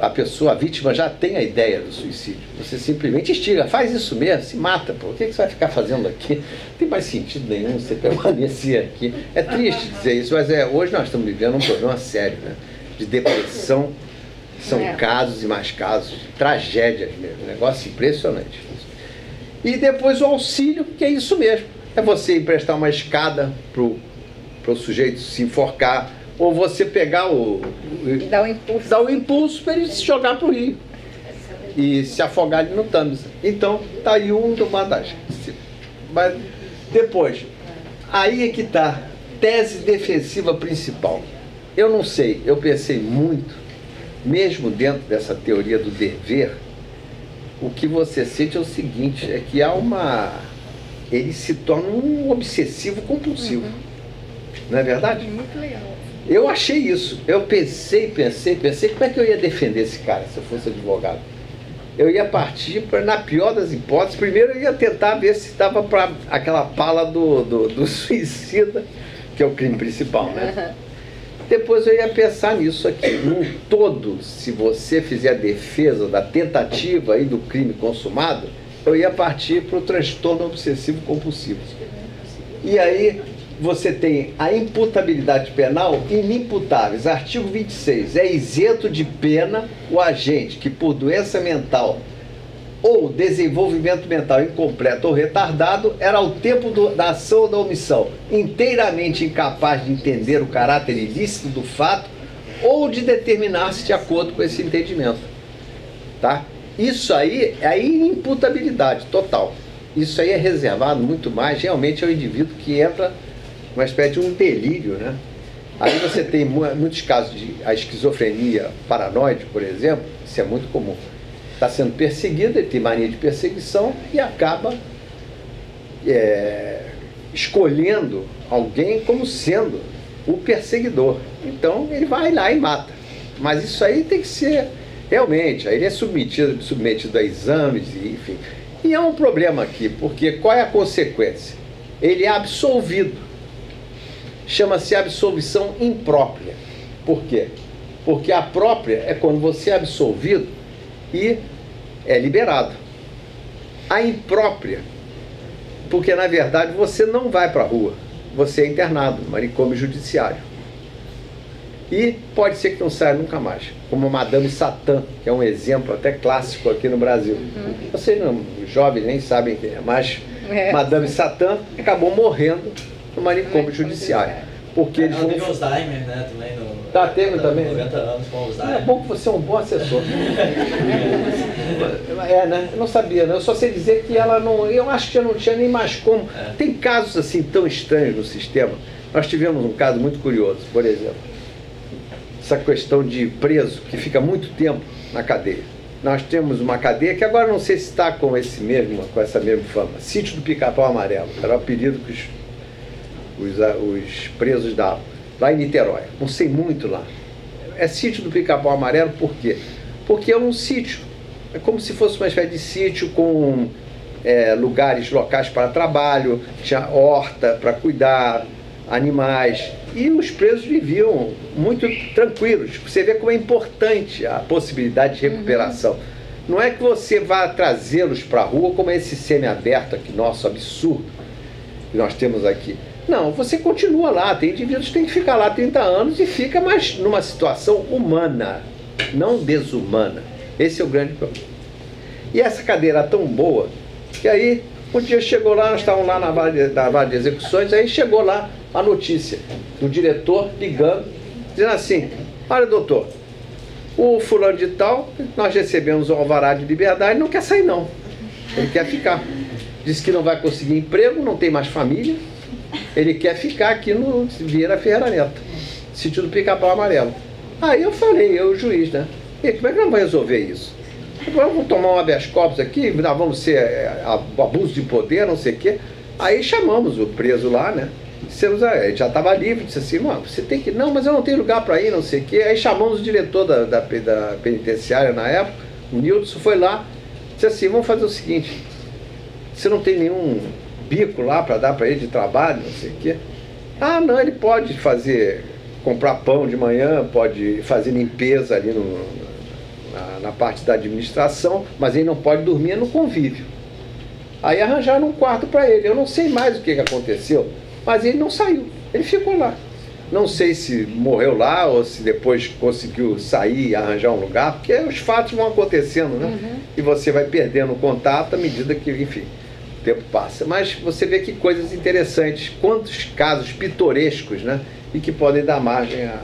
a pessoa, a vítima, já tem a ideia do suicídio. Você simplesmente instiga, faz isso mesmo, se mata, pô. O que você vai ficar fazendo aqui? Não tem mais sentido nenhum você permanecer aqui. É triste dizer isso, mas hoje nós estamos vivendo um problema sério, né? De depressão. São casos e mais casos, tragédias mesmo, negócio impressionante. E depois o auxílio, que é isso mesmo. É você emprestar uma escada para o sujeito se enforcar, ou você pegar dar o impulso para ele se jogar para o rio e se afogar ali no Tâmisa. Então, tá aí uma das. Mas depois, aí é que está, tese defensiva principal. Eu não sei, eu pensei muito, mesmo dentro dessa teoria do dever, o que você sente é o seguinte, é que ele se torna um obsessivo compulsivo. Não é verdade? Muito legal. Eu achei isso. Eu pensei, como é que eu ia defender esse cara se eu fosse advogado? Eu ia partir para, na pior das hipóteses, primeiro eu ia tentar ver se estava para aquela pala do suicida, que é o crime principal, né? Depois eu ia pensar nisso aqui. Num todo, se você fizer a defesa da tentativa e do crime consumado, eu ia partir para o transtorno obsessivo compulsivo. E aí você tem a imputabilidade penal inimputáveis. Artigo 26. É isento de pena o agente que, por doença mental ou desenvolvimento mental incompleto ou retardado, era ao tempo da ação ou da omissão inteiramente incapaz de entender o caráter ilícito do fato ou de determinar-se de acordo com esse entendimento. Tá? Isso aí é a inimputabilidade total. Isso aí é reservado muito mais realmente ao indivíduo que entra uma espécie de um delírio, né? Aí você tem muitos casos de a esquizofrenia paranoide, por exemplo, isso é muito comum. Está sendo perseguido, ele tem mania de perseguição e acaba escolhendo alguém como sendo o perseguidor. Então ele vai lá e mata. Mas isso aí tem que ser, realmente, aí ele é submetido a exames, enfim. E é um problema aqui, porque qual é a consequência? Ele é absolvido. Chama-se absolvição imprópria. Por quê? Porque a própria é quando você é absolvido e é liberado. A imprópria, porque na verdade você não vai para a rua, você é internado no manicômio judiciário. E pode ser que não saia nunca mais, como a Madame Satã, que é um exemplo até clássico aqui no Brasil. Vocês não, os jovens nem sabem quem é, mas Madame Satã acabou morrendo no manicômio judiciário. Porque eles teve Alzheimer, né, também. Teve também. 90 anos com Alzheimer. É bom que você é um bom assessor. Né? Eu não sabia, né? Eu só sei dizer que ela não... Eu acho que já não tinha nem mais como. Tem casos assim tão estranhos no sistema. Nós tivemos um caso muito curioso, por exemplo. Essa questão de preso que fica muito tempo na cadeia. Nós temos uma cadeia que agora não sei se está com essa mesma fama. Sítio do Pica-Pau Amarelo. Era o apelido que os presos davam, lá em Niterói. Não sei muito lá. É Sítio do Pica-Pau Amarelo por quê? Porque é um sítio. É como se fosse uma espécie de sítio com locais para trabalho, tinha horta para cuidar, animais. E os presos viviam muito tranquilos. Você vê como é importante a possibilidade de recuperação. Não é que você vá trazê-los para a rua como esse semiaberto aqui, nosso absurdo, que nós temos aqui. Não, você continua lá, tem indivíduos que têm que ficar lá 30 anos e fica, mas numa situação humana, não desumana. Esse é o grande problema. E essa cadeira tão boa, que aí, um dia chegou lá, nós estávamos lá na vara de execuções, aí chegou lá a notícia do diretor ligando, dizendo assim: olha, doutor, o fulano de tal, nós recebemos um alvará de liberdade, não quer sair não, ele quer ficar. Diz que não vai conseguir emprego, não tem mais família, ele quer ficar aqui no Vieira Ferreira Neto, Sítio do Pica-Pau Amarelo. Aí eu falei, o juiz, né? E como é que nós vamos resolver isso? Agora vamos tomar um habeas corpus aqui, nós vamos ser abuso de poder, não sei o quê. Aí chamamos o preso lá, né? Ele já estava livre, disse assim: mano, você tem que... Não, mas eu não tenho lugar para ir, não sei o quê. Aí chamamos o diretor da penitenciária na época, o Nilson, foi lá, disse assim: vamos fazer o seguinte, você não tem nenhum bico lá para dar para ele de trabalho, não sei o quê? Ah, não, ele pode fazer comprar pão de manhã, pode fazer limpeza ali na parte da administração, mas ele não pode dormir no convívio. Aí arranjaram um quarto para ele. Eu não sei mais o que aconteceu, mas ele não saiu, ele ficou lá. Não sei se morreu lá ou se depois conseguiu sair e arranjar um lugar, porque os fatos vão acontecendo, né? E você vai perdendo o contato à medida que, enfim, o tempo passa. Mas você vê que coisas interessantes, quantos casos pitorescos, né? E que podem dar margem a...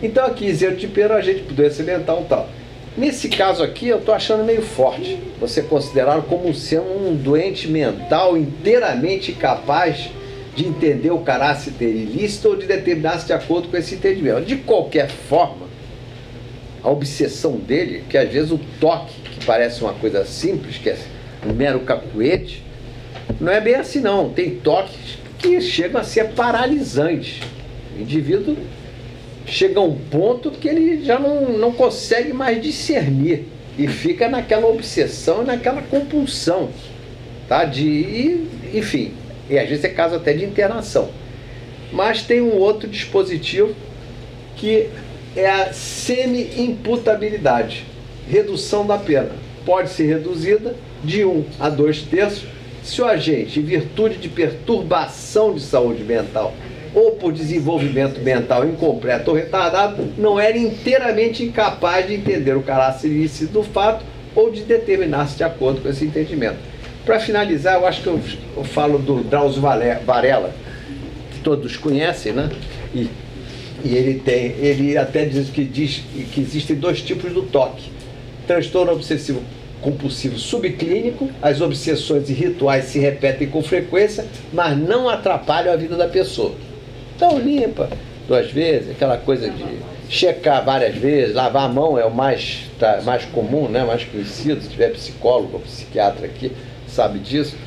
Então aqui, zero-tipero, agente de doença mental e tal. Nesse caso aqui, eu estou achando meio forte. Você considerá-lo como sendo um doente mental inteiramente incapaz de entender o caráter ilícito ou de determinar-se de acordo com esse entendimento. De qualquer forma, a obsessão dele, que às vezes o toque, que parece uma coisa simples, que é um mero cacuete, não é bem assim não. Tem toques que chegam a ser paralisantes. O indivíduo chega a um ponto que ele já não consegue mais discernir e fica naquela obsessão, naquela compulsão, tá? Enfim, e às vezes é caso até de internação. Mas tem um outro dispositivo que é a semi-imputabilidade, redução da pena. Pode ser reduzida de 1 a 2/3 se o agente, em virtude de perturbação de saúde mental ou por desenvolvimento mental incompleto ou retardado, não era inteiramente incapaz de entender o caráter ilícito do fato ou de determinar-se de acordo com esse entendimento. Para finalizar, eu acho que eu falo do Drauzio Varela, que todos conhecem, né? E ele até diz que existem 2 tipos do toque: transtorno obsessivo compulsivo subclínico, as obsessões e rituais se repetem com frequência, mas não atrapalham a vida da pessoa. Então limpa 2 vezes, aquela coisa de checar várias vezes, lavar a mão é o mais comum, né? Mais conhecido. Se tiver psicólogo ou psiquiatra aqui, sabe disso.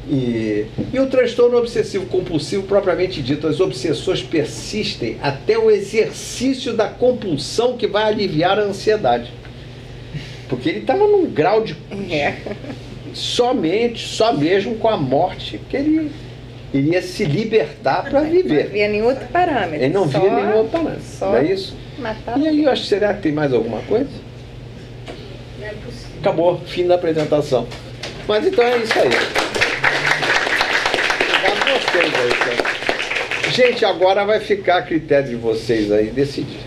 E o transtorno obsessivo compulsivo propriamente dito, as obsessões persistem até o exercício da compulsão que vai aliviar a ansiedade. Porque ele estava num grau de... só mesmo com a morte que ele iria se libertar para viver. Não via nenhum outro parâmetro. Ele não via nenhum outro parâmetro, não é isso? E aí eu acho que será que tem mais alguma coisa? Não é possível. Acabou, fim da apresentação. Mas então é isso aí. Já gostei daí. Gente, agora vai ficar a critério de vocês aí decidir.